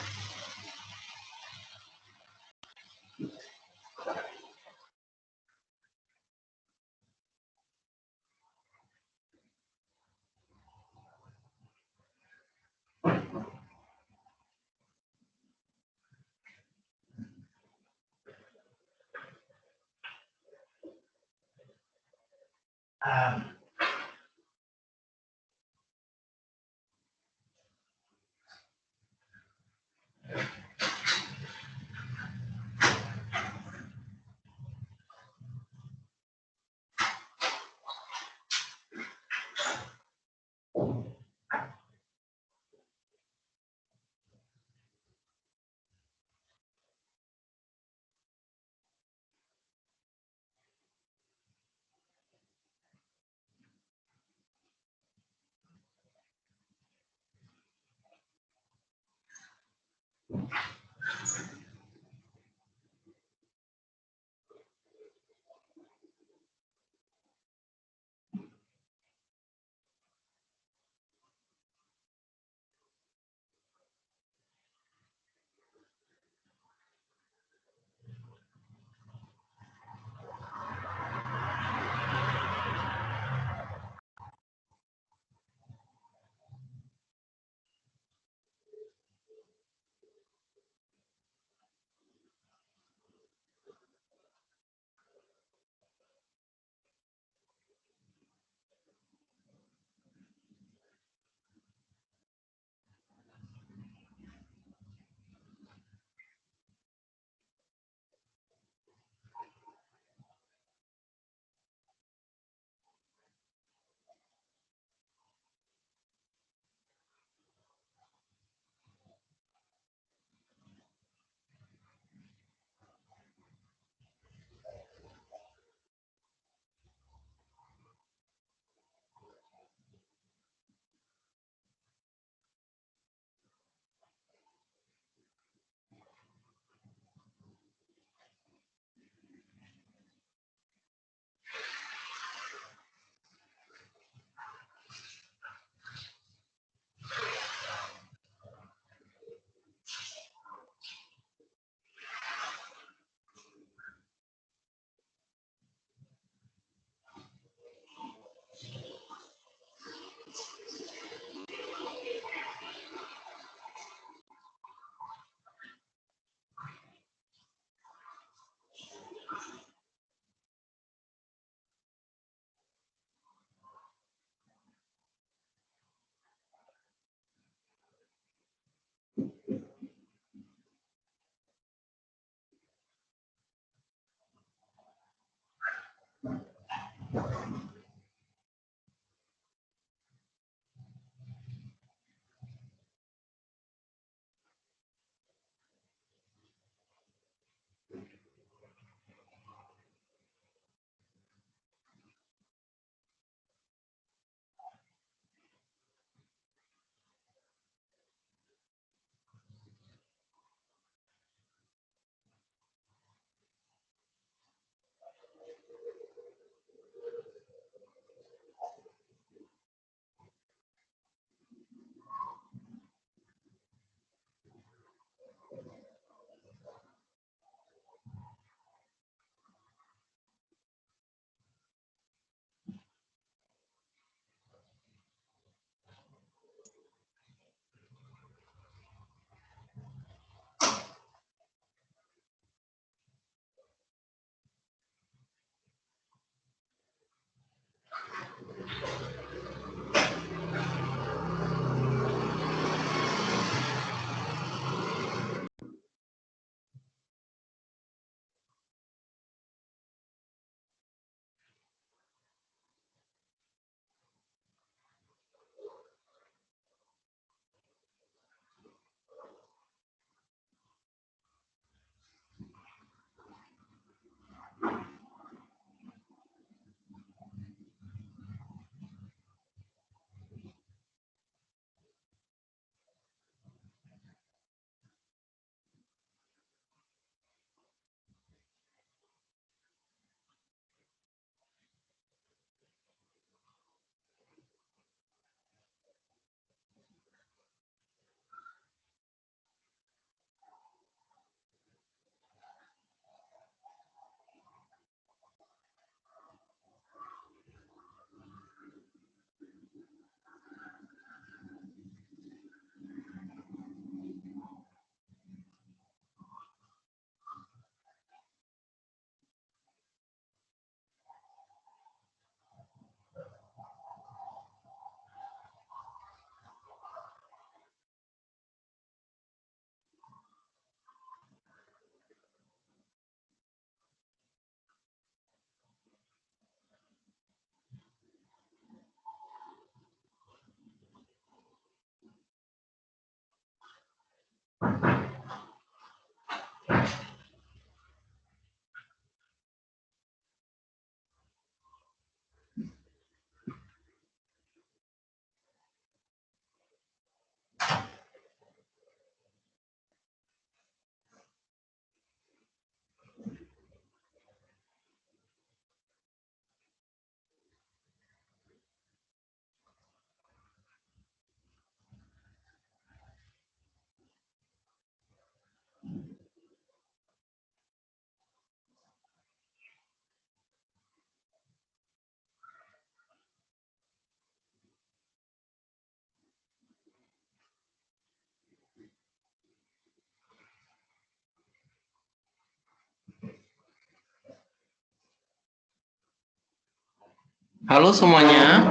Halo semuanya,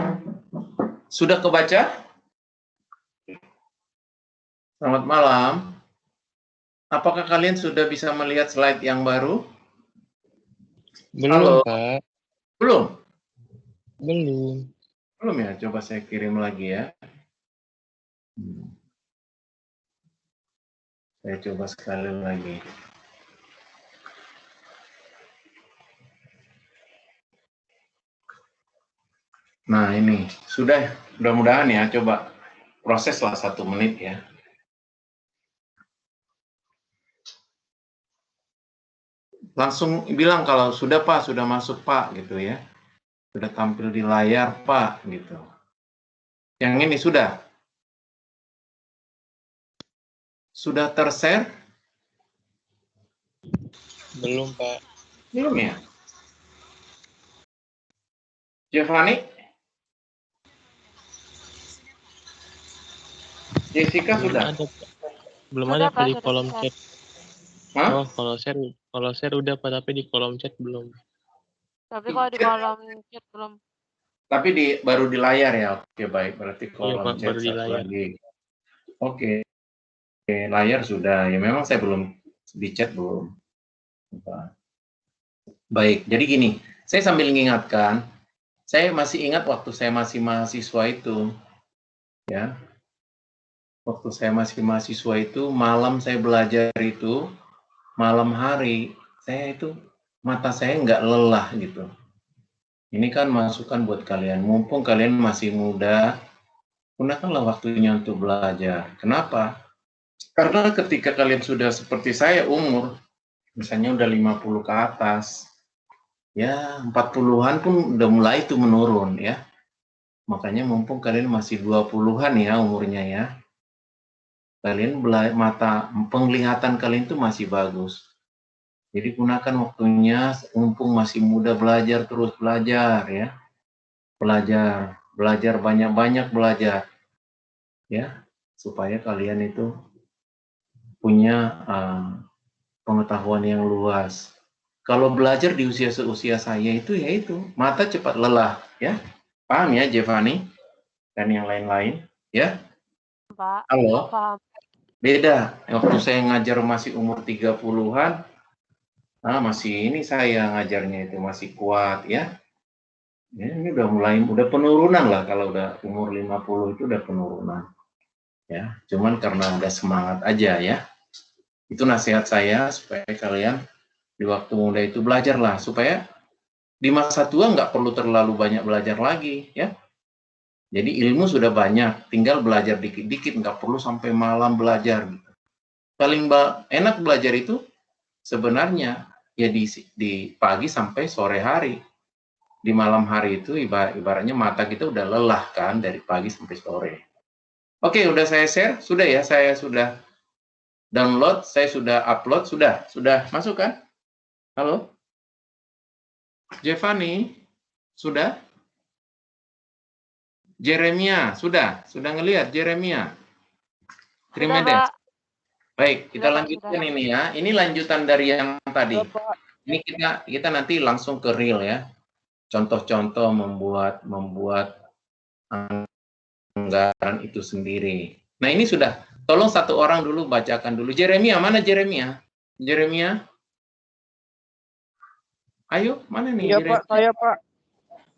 sudah kebaca? Selamat malam. Apakah kalian sudah bisa melihat slide yang baru? Belum, Halo? Pak. Belum? Belum. Belum ya? Coba saya kirim lagi ya. Saya coba sekali lagi. Nah ini, sudah mudah-mudahan ya, coba proseslah 1 menit ya. Langsung bilang kalau sudah Pak, sudah masuk Pak gitu ya. Sudah tampil di layar Pak gitu. Yang ini sudah? Sudah tershare? Belum, Pak. Belum ya? Giovanni? Jessica Belum sudah? ada, Pak. Belum Sudah, ada, Pak, Pak, di sudah kolom share. chat. Hah? Oh, kalau share udah, Pak, tapi di kolom chat belum. Tapi kalau di kolom chat belum. Tapi baru di layar ya? Oke, baik. Berarti Iya, kolom Pak, chat baru di satu layar. lagi. Oke, layar sudah. Ya memang saya belum di chat belum. Baik, jadi gini. Saya sambil mengingatkan, saya masih ingat waktu saya masih mahasiswa itu. Ya, waktu saya masih mahasiswa itu, malam saya belajar itu, malam hari, saya itu, mata saya nggak lelah gitu. Ini kan masukan buat kalian, mumpung kalian masih muda, gunakanlah waktunya untuk belajar. Kenapa? Karena ketika kalian sudah seperti saya umur, misalnya udah 50 ke atas, ya 40-an pun udah mulai itu menurun ya. Makanya mumpung kalian masih 20-an ya umurnya ya, kalian penglihatan kalian itu masih bagus. Jadi gunakan waktunya, mumpung masih muda belajar, terus belajar ya. Belajar banyak-banyak belajar. Ya, supaya kalian itu punya pengetahuan yang luas. Kalau belajar di usia seusia saya itu ya itu, mata cepat lelah ya. Paham ya Giovanni dan yang lain-lain ya? Pak. Halo? Paham. Beda. Waktu saya ngajar masih umur 30-an, masih ini saya ngajarnya itu masih kuat ya. Ya, ini udah penurunan lah kalau udah umur 50 itu udah penurunan. Ya, cuman karena ada semangat aja ya. Itu nasihat saya supaya kalian di waktu muda itu belajarlah supaya di masa tua nggak perlu terlalu banyak belajar lagi ya. Jadi ilmu sudah banyak, tinggal belajar dikit-dikit, nggak perlu sampai malam belajar. Paling enak belajar itu sebenarnya ya di pagi sampai sore hari. Di malam hari itu ibaratnya mata kita udah lelah kan dari pagi sampai sore. Oke, udah saya share, sudah ya, saya sudah download, saya sudah upload, sudah masuk kan? Halo? Giovanni, sudah? Jeremia, sudah ngelihat Jeremia. Terima Sudah, Pak. Baik, kita Sudah, Pak, lanjutkan sudah. ini ya. Ini lanjutan dari yang tadi. Sudah, Pak. Ini kita nanti langsung ke real ya. Contoh-contoh membuat anggaran itu sendiri. Nah, ini sudah. Tolong satu orang dulu bacakan dulu. Jeremia, mana Jeremia? Jeremia? Ayo, mana nih Iya, Jeremia? Pak. Saya, Pak.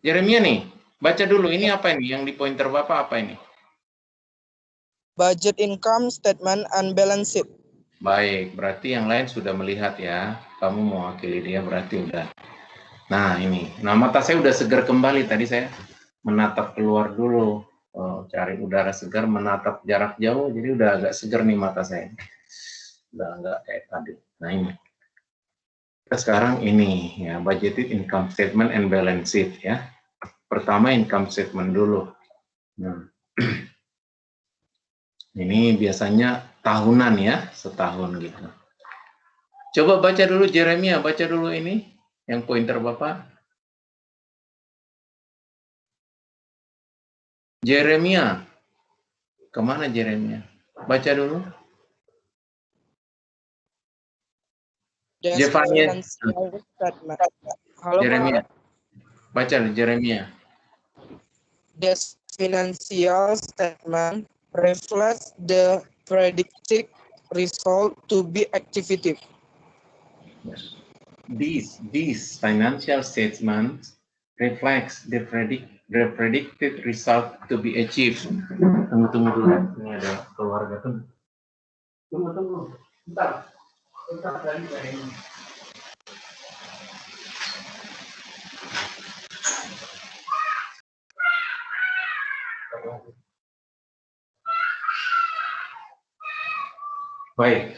Jeremia nih, baca dulu. Ini apa ini? Yang di pointer Bapak apa ini? Budget income statement and balance sheet. Baik, berarti yang lain sudah melihat ya. Kamu mewakili dia berarti udah. Nah, ini. Nah, mata saya udah segar kembali. Tadi saya menatap keluar dulu. Cari udara segar, menatap jarak jauh. Jadi udah agak segar nih mata saya. Udah enggak kayak tadi. Nah, ini. Kita sekarang ini ya, budgeted income statement and balance sheet ya. Pertama income statement dulu. Nah, ini biasanya tahunan ya, setahun gitu. Coba baca dulu Jeremia, baca dulu ini yang pointer Bapak. Jeremia, kemana Jeremia? Baca dulu. Giovanni. Halo, Jeremia, Pak. baca Jeremia. this financial statement reflects the predicted result to be activity. These financial statements reflects the predicted result to be achieved. Tunggu dulu. Ini ada keluarga tuh. Tunggu. Bentar dari ini. Baik.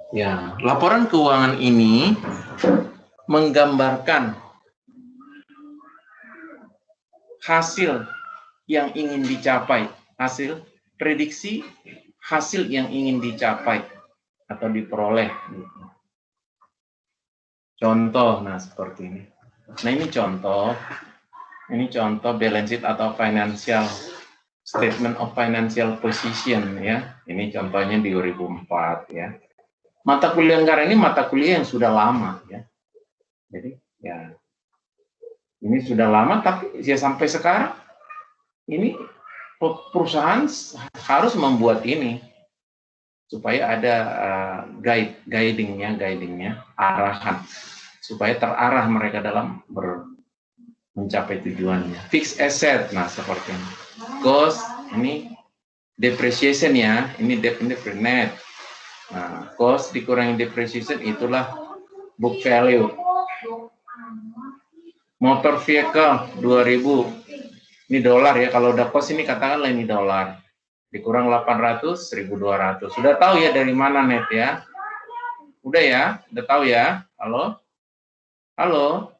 Ya, laporan keuangan ini menggambarkan hasil yang ingin dicapai, hasil prediksi hasil yang ingin dicapai atau diperoleh. Contoh, nah seperti ini. Nah ini contoh balance sheet atau financial statement of financial position ya. Ini contohnya di 2004 ya. Mata kuliah anggaran ini mata kuliah yang sudah lama ya. Jadi ya ini sudah lama tapi ya sampai sekarang ini perusahaan harus membuat ini supaya ada guidingnya arahan supaya terarah mereka dalam mencapai tujuannya. Fixed asset, nah seperti ini. Cost, ini depreciation ya, ini net. Nah, cost dikurangi depreciation itulah book value. Motor vehicle 2000, ini dolar ya, kalau udah cost ini katakanlah ini dolar. Dikurang 800, 1200. Sudah tahu ya dari mana net ya? Udah ya? Udah tahu ya? Halo? Halo?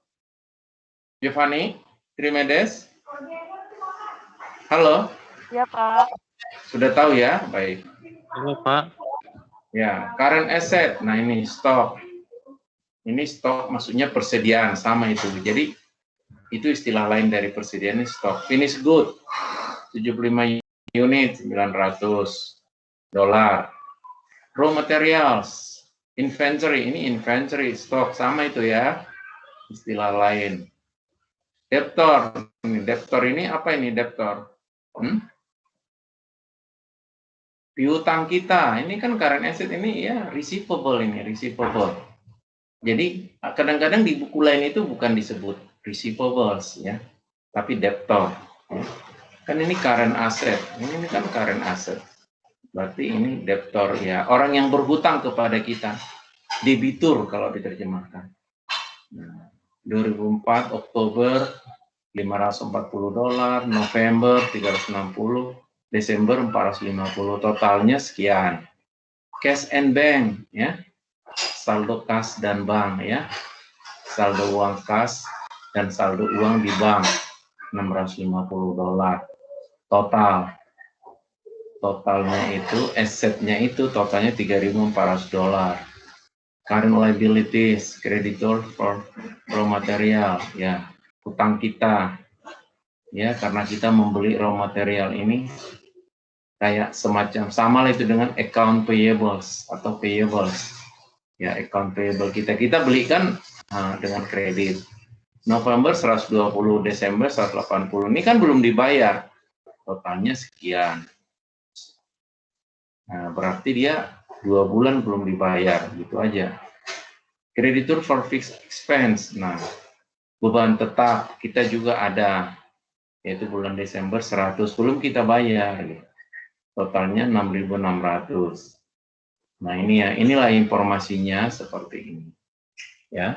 Giovanni? Trimedes? Halo? Ya, Pak. Sudah tahu ya? Baik. Halo, Pak. Ya, current asset. Nah, ini stok. Ini stok maksudnya persediaan, sama itu. Jadi, itu istilah lain dari persediaan ini stok. Finished good, 75 unit, 900 dolar. Raw materials, inventory. Ini inventory, stok, sama itu ya. Istilah lain. Debtor. Debtor ini apa ini debtor? Piutang kita, ini kan current asset ini ya receivable ini, receivable. Jadi kadang-kadang di buku lain itu bukan disebut receivables ya, tapi debtor. Ya. Kan ini current asset, ini kan current asset. Berarti ini debtor ya, orang yang berhutang kepada kita, debitur kalau diterjemahkan. Nah, 2004 Oktober 540 dolar, November 360. Desember 450, totalnya sekian. Cash and bank ya, saldo kas dan bank ya, saldo uang kas dan saldo uang di bank 650 dolar. Totalnya itu, asetnya itu totalnya 3.400 dolar. Current liabilities, creditor for raw material ya, utang kita ya, karena kita membeli raw material ini kayak semacam sama lah itu dengan account payables atau payables ya, account payable kita belikan dengan kredit. November 120, Desember 180, ini kan belum dibayar, totalnya sekian. Nah, berarti dia 2 bulan belum dibayar, gitu aja. Creditor for fixed expense, nah beban tetap kita juga ada, yaitu bulan Desember 100 belum kita bayar gitu. Totalnya 6.600. Nah ini ya, inilah informasinya seperti ini. Ya.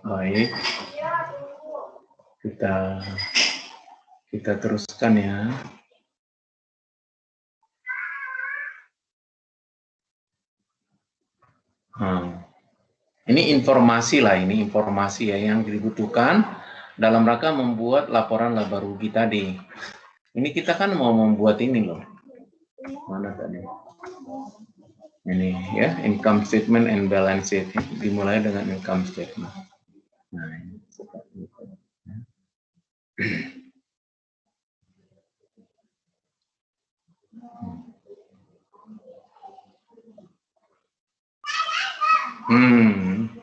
Baik. Kita teruskan ya. Ini informasi lah, ini informasi ya yang dibutuhkan dalam rangka membuat laporan laba rugi tadi. Ini kita kan mau membuat ini loh. Mana tadi? Ini ya, income statement and balance sheet. Dimulai dengan income statement. Nah, ini seperti itu.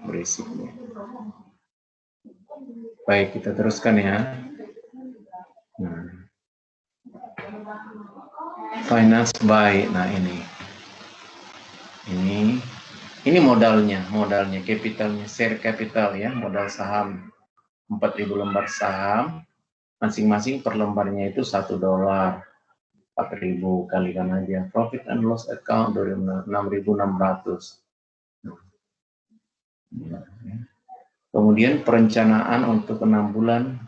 Berisik nih. Baik, kita teruskan ya. Nah. Finance by, nah ini modalnya, capitalnya, share capital ya, modal saham 4.000 lembar saham, masing-masing per lembarnya itu $1, 4.000 kalikan aja. Profit and loss account 6.600. Kemudian perencanaan untuk 6 bulan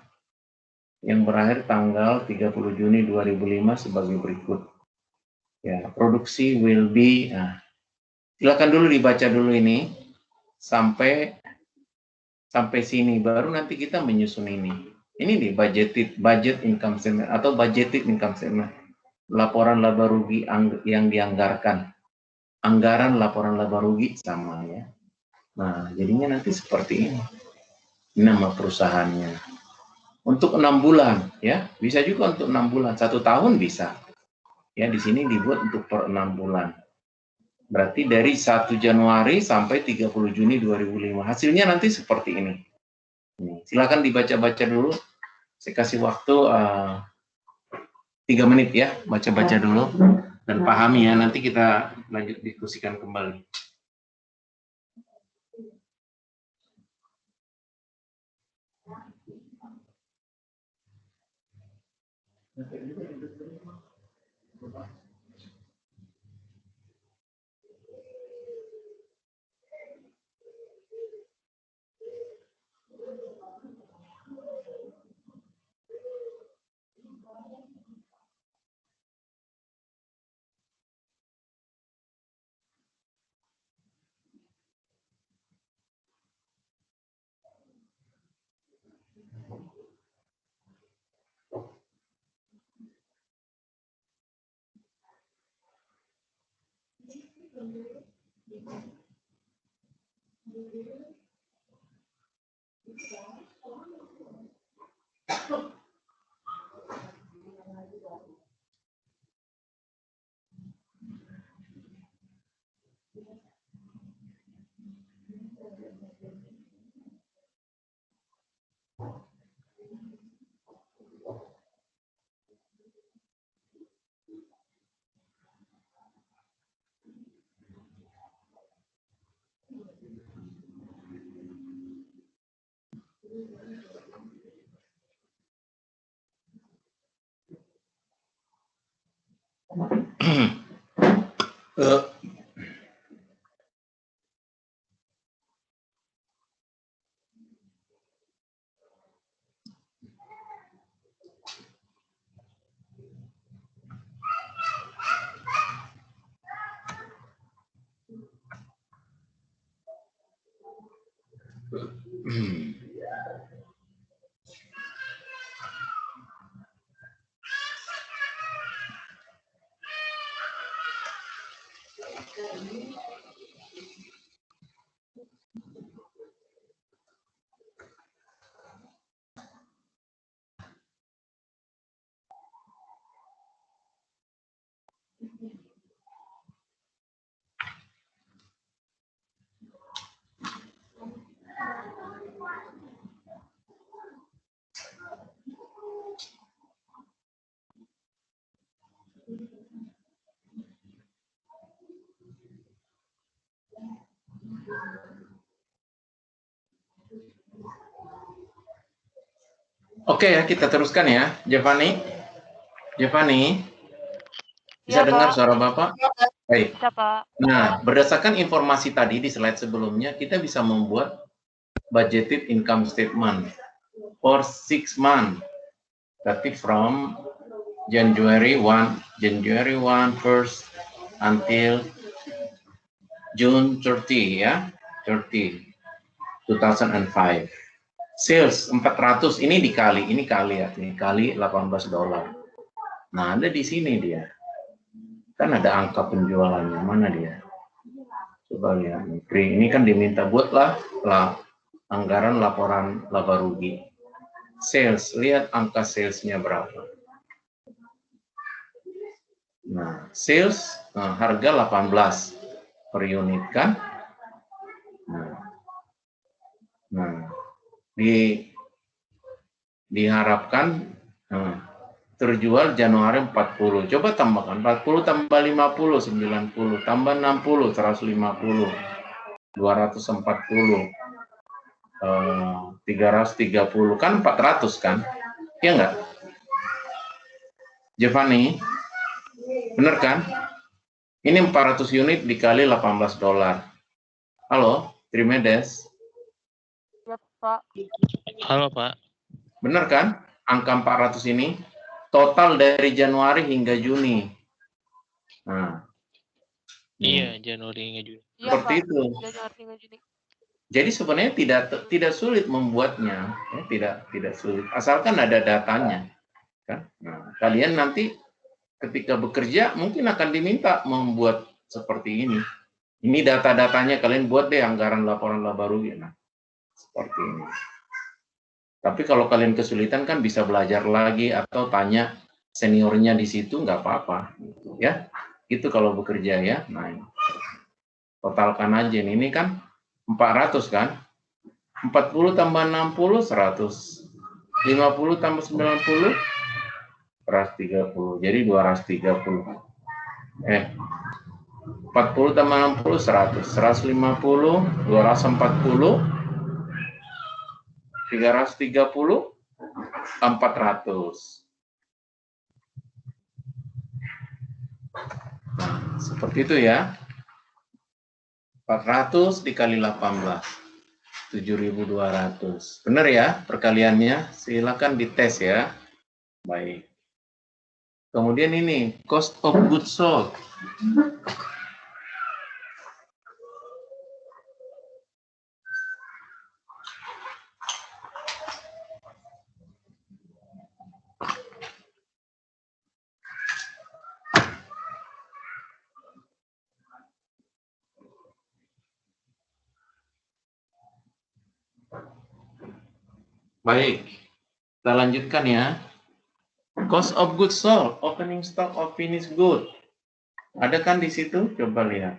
yang berakhir tanggal 30 Juni 2005 sebagai berikut. Ya, produksi will be, nah, silakan dulu dibaca dulu ini sampai sini, baru nanti kita menyusun ini. Ini nih budget income statement atau budgeted income statement. Laporan laba rugi yang dianggarkan. Anggaran laporan laba rugi sama ya. Nah, jadinya nanti seperti ini. Ini nama perusahaannya. Untuk 6 bulan ya, bisa juga untuk 6 bulan, 1 tahun bisa. Ya, di sini dibuat untuk per 6 bulan. Berarti dari 1 Januari sampai 30 Juni 2005. Hasilnya nanti seperti ini. Silakan dibaca-baca dulu. Saya kasih waktu 3 menit ya, baca-baca dulu dan pahami ya. Nanti kita lanjut diskusikan kembali. Oke ya, kita teruskan ya, Giovanni. Bisa dengar suara Bapak? Baik. Bisa, Pak. Nah, berdasarkan informasi tadi di slide sebelumnya, kita bisa membuat budgeted income statement for 6 months. Tapi from January 1st until June 30 ya, 2005. Sales 400 ini dikali, ini kali $18. Nah, ada di sini dia. Kan ada angka penjualannya, mana dia? Coba lihat. Ini kan diminta buatlah anggaran laporan laba rugi. Sales, lihat angka salesnya berapa. Nah, sales harga 18 per unit kan. Nah, di diharapkan terjual Januari 40. Coba tambahkan 40 tambah 50 90 tambah 60 150 240 330 kan 400 kan? Iya enggak? Giovanni, bener kan? Ini 400 unit dikali $18. Halo, Trimedes. Ya, Pak. Halo, Pak. Bener kan? Angka 400 ini total dari Januari hingga Juni. Nah, Iya, Januari hingga Juni. Iya, seperti Pak. itu. Januari hingga Juni. Jadi sebenarnya tidak sulit membuatnya, ya, tidak sulit. Asalkan ada datanya, kan? Nah, kalian nanti ketika bekerja mungkin akan diminta membuat seperti ini. Ini data-datanya kalian buat deh anggaran laporan laba rugi. Nah, seperti ini. Tapi kalau kalian kesulitan kan bisa belajar lagi atau tanya seniornya di situ nggak apa-apa, gitu, ya. Itu kalau bekerja ya. Nah, totalkan aja nih. Ini kan 400 kan? 40 tambah 60 100. 50 tambah 90 130. Jadi 230. 40 tambah 60 100. 150 240 330 400. Nah, seperti itu ya. 400 dikali 18. 7.200. Benar ya perkaliannya? Silakan dites ya. Baik. Kemudian ini cost of goods sold. Baik, kita lanjutkan ya. Cost of goods sold, opening stock of finished good. Ada kan di situ? Coba lihat.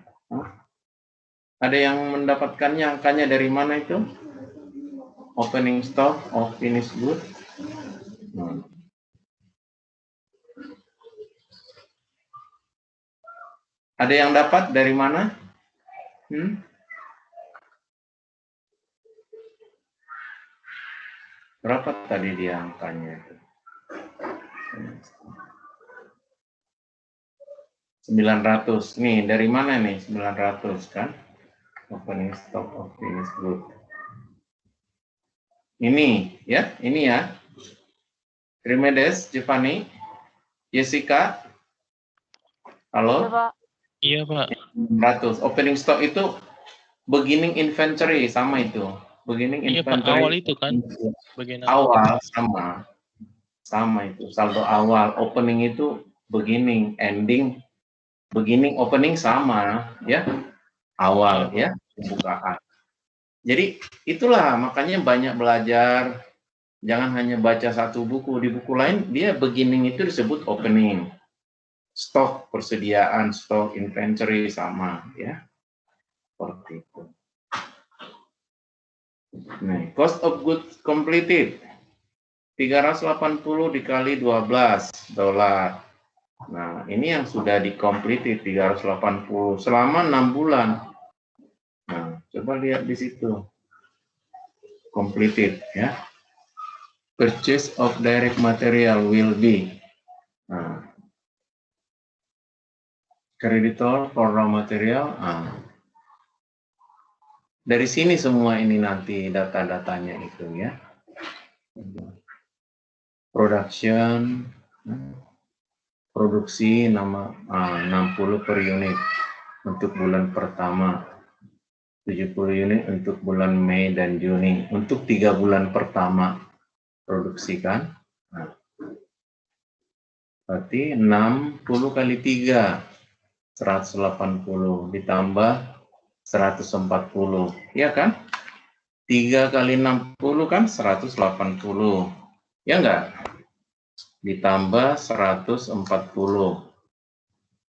Ada yang mendapatkannya, angkanya dari mana itu? Opening stock of finished good. Ada yang dapat dari mana? Berapa tadi dia angkanya itu? 900. Nih, dari mana nih 900 kan? Opening stock of finished good. Ini ya, ini ya. Trimedes, Giovanni, Jessica. Halo? Iya, Pak. Iya, Pak. 900. Opening stock itu beginning inventory sama itu. Beginning Iya, Pak. inventory. Awal itu kan? Bagian Awal sama itu. Saldo awal, opening itu beginning, ending, beginning, opening sama ya. Awal ya, pembukaan. Jadi itulah makanya banyak belajar. Jangan hanya baca satu buku. Di buku lain dia beginning itu disebut opening. Stok persediaan, stok inventory sama ya. Seperti itu. Nah, cost of goods completed 380 dikali 12 dolar. Nah, ini yang sudah di-completed 380 selama 6 bulan. Nah, coba lihat di situ. Completed ya. Purchase of direct material will be. Nah, creditor for raw material. Nah, dari sini semua ini nanti data-datanya itu ya. Production, produksi nama 60 per unit untuk bulan pertama, 70 unit untuk bulan Mei dan Juni, untuk 3 bulan pertama produksikan. Nah, berarti 60 kali 3, 180 ditambah 140, ya kan? 3 kali 60 kan 180, ya enggak? Ditambah 140,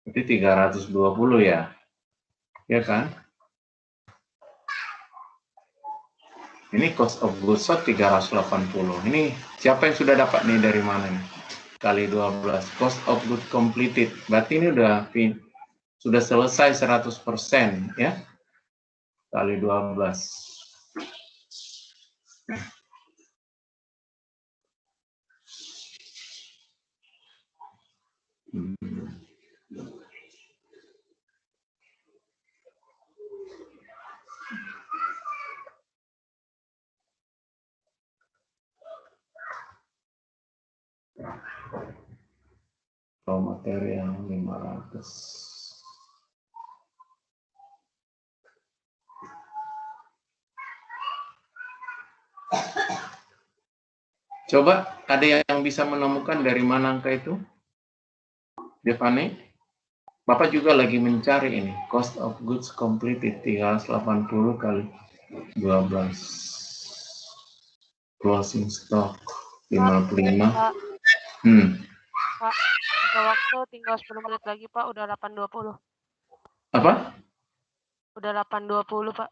berarti 320 ya, ya kan? Ini cost of goods sold 380. Ini siapa yang sudah dapat nih dari mana nih? Kali 12. Cost of goods completed. Berarti ini sudah selesai 100% ya. Kali 12. Raw material 500. Coba ada yang bisa menemukan dari mana angka itu? Devane? Bapak juga lagi mencari ini. Cost of goods completed 380 kali 12. Closing stock 55. Pak, Pak, sisa waktu tinggal 10 menit lagi, Pak. Udah 8.20. Apa? Udah 8.20, Pak.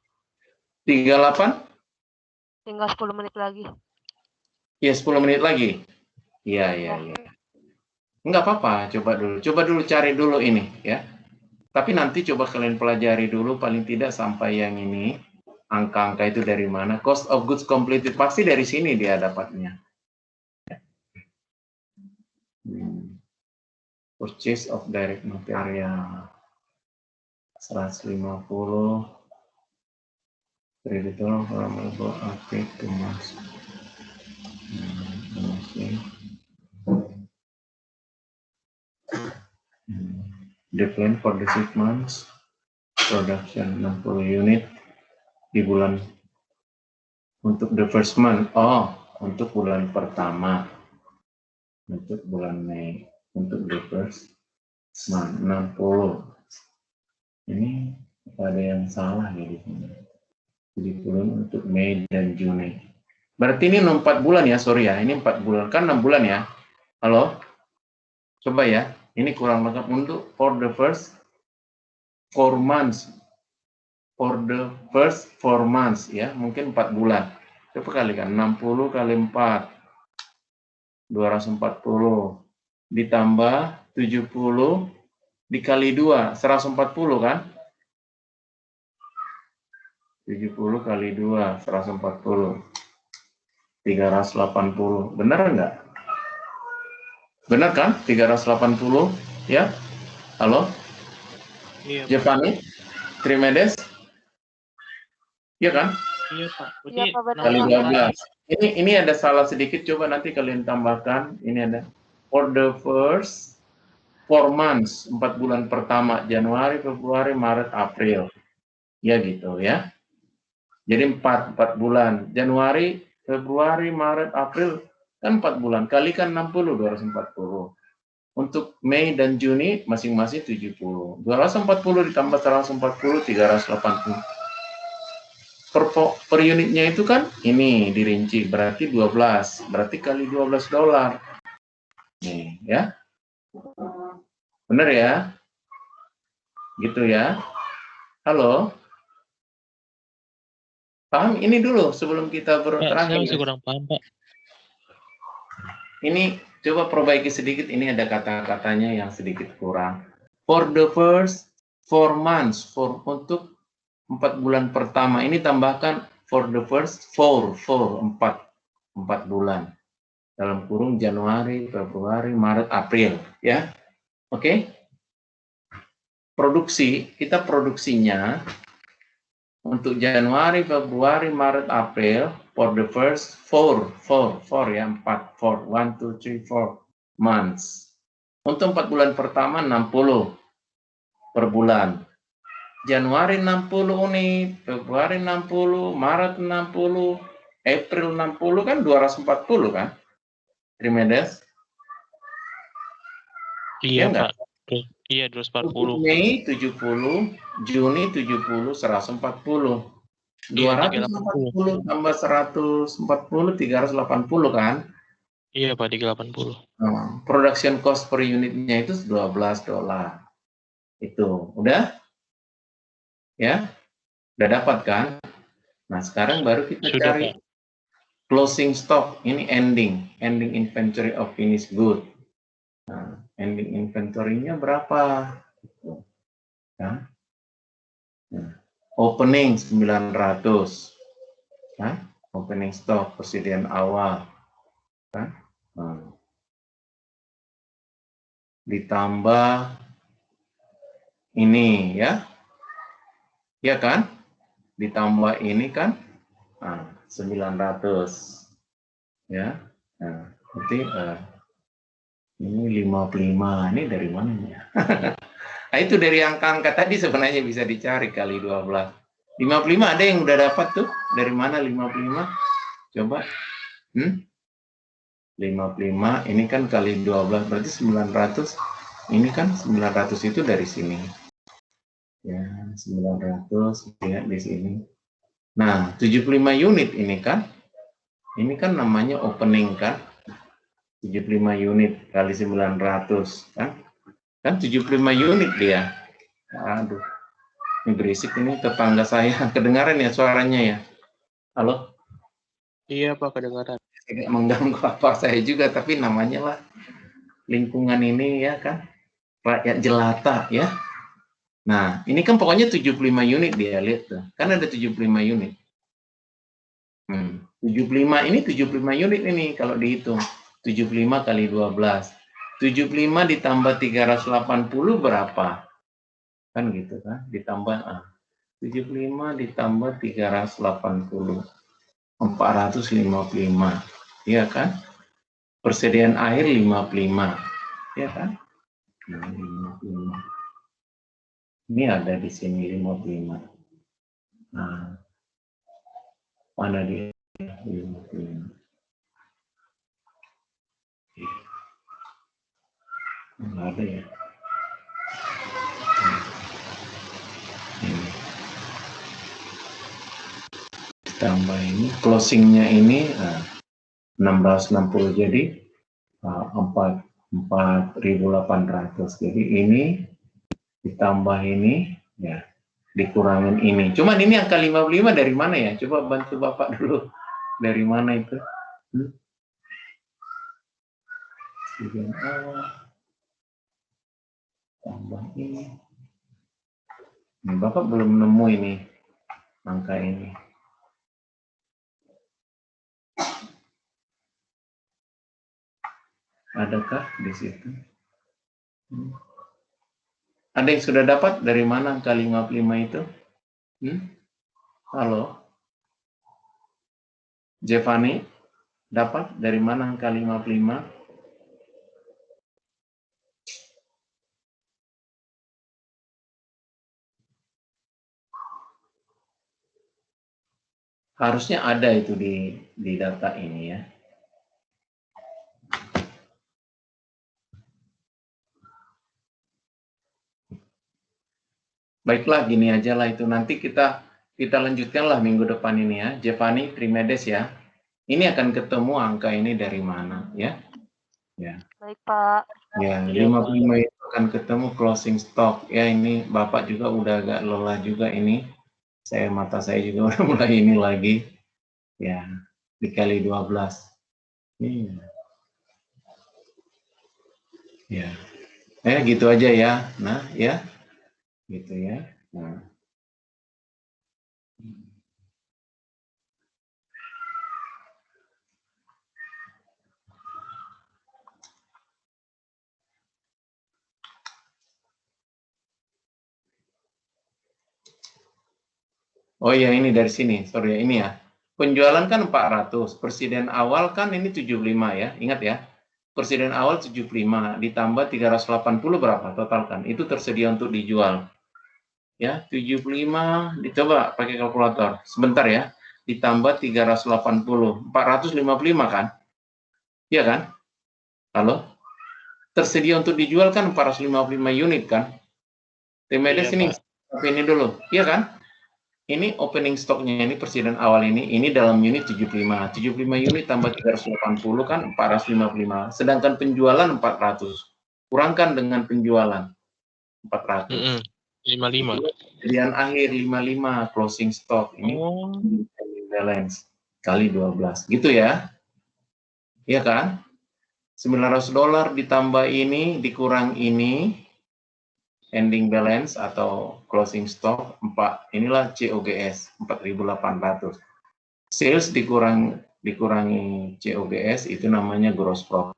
38? Tinggal 10 menit lagi. Ya, 10 menit lagi. Iya. Enggak apa-apa, coba dulu cari dulu ini ya. Tapi nanti coba kalian pelajari dulu paling tidak sampai yang ini. Angka-angka itu dari mana? Cost of goods completed pasti dari sini dia dapatnya. Purchase of direct material 150. Creditor for update to months. The plan for the 6 months production 60 unit di bulan untuk the first month. Oh, untuk bulan pertama, untuk bulan Mei, untuk the first month 60. Ini ada yang salah ya di sini. Jadi bulan untuk Mei dan Juni. Berarti ini 4 bulan ya, sorry ya. Ini 4 bulan kan 6 bulan ya. Halo, coba ya. Ini kurang lengkap untuk for the first 4 months. For the first 4 months ya, mungkin 4 bulan. Coba kalikan 60 kali 4 240 ditambah 70 dikali 2 140 kan? 70 kali 2 140 380. Benar enggak? Benar kan? 380 ya? Halo? Iya, Pak. Jepani? Trimedes? Iya kan? Iya, Pak. Iya, Pak, benar. Kali 12. 12. Ini ada salah sedikit, coba nanti kalian tambahkan. Ini ada for the first 4 months, 4 bulan pertama, Januari, Februari, Maret, April. Ya gitu ya. Jadi 4 bulan. Januari, Februari, Maret, April kan 4 bulan. Kalikan 60 240. Untuk Mei dan Juni masing-masing 70. 240 ditambah 140 380. Per unitnya itu kan ini dirinci berarti 12. Berarti kali $12. Nih ya. Benar ya? Gitu ya. Halo? Paham ini dulu sebelum kita Pak, saya terakhir. masih kurang paham, Pak. Ini coba perbaiki sedikit, ini ada kata-katanya yang sedikit kurang. For the first 4 months, untuk 4 bulan pertama, ini tambahkan for the first 4 bulan. Dalam kurung Januari, Februari, Maret, April, ya. Oke? Kita produksinya untuk Januari, Februari, Maret, April, for the first 4 ya, 1, 2, 3, 4 months. Untuk 4 bulan pertama 60 per bulan. Januari 60 unit, Februari 60, Maret 60, April 60 kan 240 kan? Trimedes? Iya, Ya, Pak. Iya, 240. Mei 70, Juni 70, 140. 240 tambah 140, 380 kan? Iya, Pak, 380. Production cost per unitnya itu $12. Itu, udah? Ya? Udah dapat kan? Nah, sekarang baru kita Sudah, cari Pak. closing stock. Ini ending inventory of finished good. Nah, ending inventory-nya berapa? Kan? Nah, opening 900. Kan? Opening stock, persediaan awal. Kan? Nah, ditambah ini ya. Ya kan? Ditambah ini kan? Nah, 900. Ya. Nah, berarti ini 55. Ini dari mana ya? Nah, itu dari angka-angka tadi sebenarnya bisa dicari kali 12. 55 ada yang udah dapat tuh? Dari mana 55? Coba. 55 ini kan kali 12 berarti 900. Ini kan 900 itu dari sini. Ya, 900 lihat di sini. Nah, 75 unit ini kan. Ini kan namanya opening kan. 75 unit kali 900 kan. Kan 75 unit dia. Aduh. Ini berisik ini tetangga saya. Kedengaran ya suaranya ya? Halo? Iya, Pak, kedengaran. Tidak mengganggu apa saya juga, tapi namanya lah lingkungan ini ya kan. Rakyat jelata ya. Nah, ini kan pokoknya 75 unit dia, lihat tuh. Kan ada 75 unit. 75 ini 75 unit ini kalau dihitung. 75 kali 12. 75 ditambah 380 berapa? Kan gitu kan, ditambah 75 ditambah 380. 455. Iya kan? Persediaan air 55. Iya kan? 55. Ini ada di sini 55. Nah, mana dia? 55. Nggak ada ya. Ini. Tambah ini, closingnya ini 1660 jadi 4.800. Jadi ini ditambah ini ya dikurangin ini. Cuman ini angka 55 dari mana ya? Coba bantu Bapak dulu. Dari mana itu? Tambah ini. Bapak belum nemu ini angka ini. Adakah di situ? Ada yang sudah dapat dari mana angka 55 itu? Halo? Jevani, dapat dari mana angka 55? Harusnya ada itu di data ini ya. Baiklah, gini aja lah itu. Nanti kita lanjutkanlah minggu depan ini ya. Jevani, Trimedes ya. Ini akan ketemu angka ini dari mana ya. Ya. Baik, Pak. Ya, 55 itu akan ketemu closing stock. Ya, ini Bapak juga udah agak lelah juga ini. Mata saya juga udah mulai ini lagi. Ya, dikali 12. Iya. Ya. Gitu aja ya. Nah, ya. Gitu ya. Nah. Oh iya, ini dari sini. Sorry ya, ini ya. Penjualan kan 400. Persediaan awal kan ini 75 ya. Ingat ya. Persediaan awal 75 ditambah 380 berapa total kan? Itu tersedia untuk dijual. Ya, 75 dicoba pakai kalkulator. Sebentar ya. Ditambah 380, 455 kan? Iya kan? Halo? Tersedia untuk dijual kan 455 unit kan? Trimedes ini sampai ini dulu. Iya kan? Ini opening stoknya ini persediaan awal ini dalam unit 75. 75 unit tambah 380 kan 455. Sedangkan penjualan 400. Kurangkan dengan penjualan 400. 55. Persediaan akhir 55 closing stock ini balance kali 12. Gitu ya. Iya kan? $900 ditambah ini, dikurang ini, ending balance atau closing stock, inilah COGS, 4.800. Sales dikurangi COGS, itu namanya gross profit.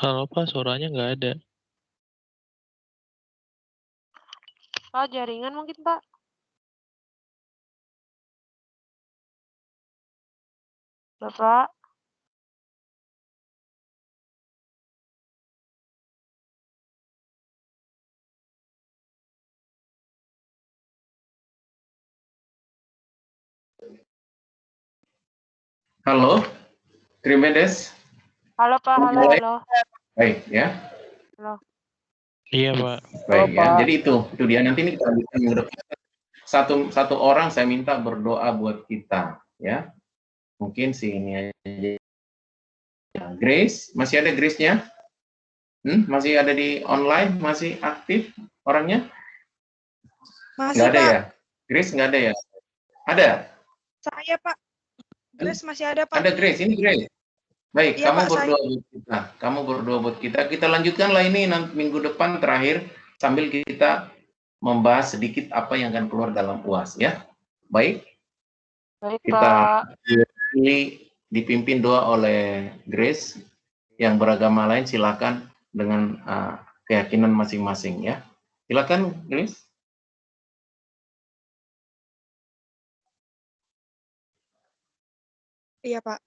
Halo Pak, suaranya nggak ada. Pak, jaringan mungkin, Pak. Bapak. Halo, Trimedes. Halo, Pak. Halo. Baik, ya. Halo. Iya Pak. Baik, Halo, ya. Pak. Jadi itu dia. Nanti ini kita lanjutkan minggu depan. Satu orang saya minta berdoa buat kita, ya. Mungkin ini aja. Grace, masih ada Grace-nya? Masih ada di online? Masih aktif orangnya? Masih, Nggak ada Pak. ya? Grace nggak ada ya? Ada? Saya, Pak. Grace masih ada, Pak. Ada Grace, ini Grace. Baik, Iya, kamu Pak, berdoa buat kita. Kamu berdoa buat kita. Kita lanjutkanlah ini nanti minggu depan terakhir sambil kita membahas sedikit apa yang akan keluar dalam UAS, ya. Baik. Baik, Kita Pak. dipimpin doa oleh Grace. Yang beragama lain silakan dengan keyakinan masing-masing, ya. Silakan, Grace. Iya, Pak.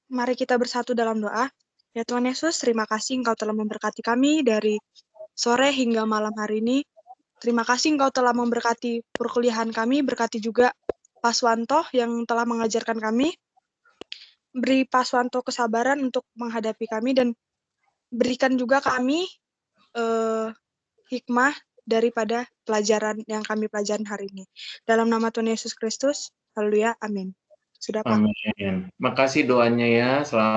Mari kita bersatu dalam doa. Ya Tuhan Yesus, terima kasih Engkau telah memberkati kami dari sore hingga malam hari ini. Terima kasih Engkau telah memberkati perkuliahan kami, berkati juga Pak Swanto yang telah mengajarkan kami. Beri Pak Swanto kesabaran untuk menghadapi kami dan berikan juga kami hikmah daripada pelajaran yang kami pelajari hari ini. Dalam nama Tuhan Yesus Kristus, haleluya, amin. Sudah, Pak. Amin. Makasih doanya ya. Selamat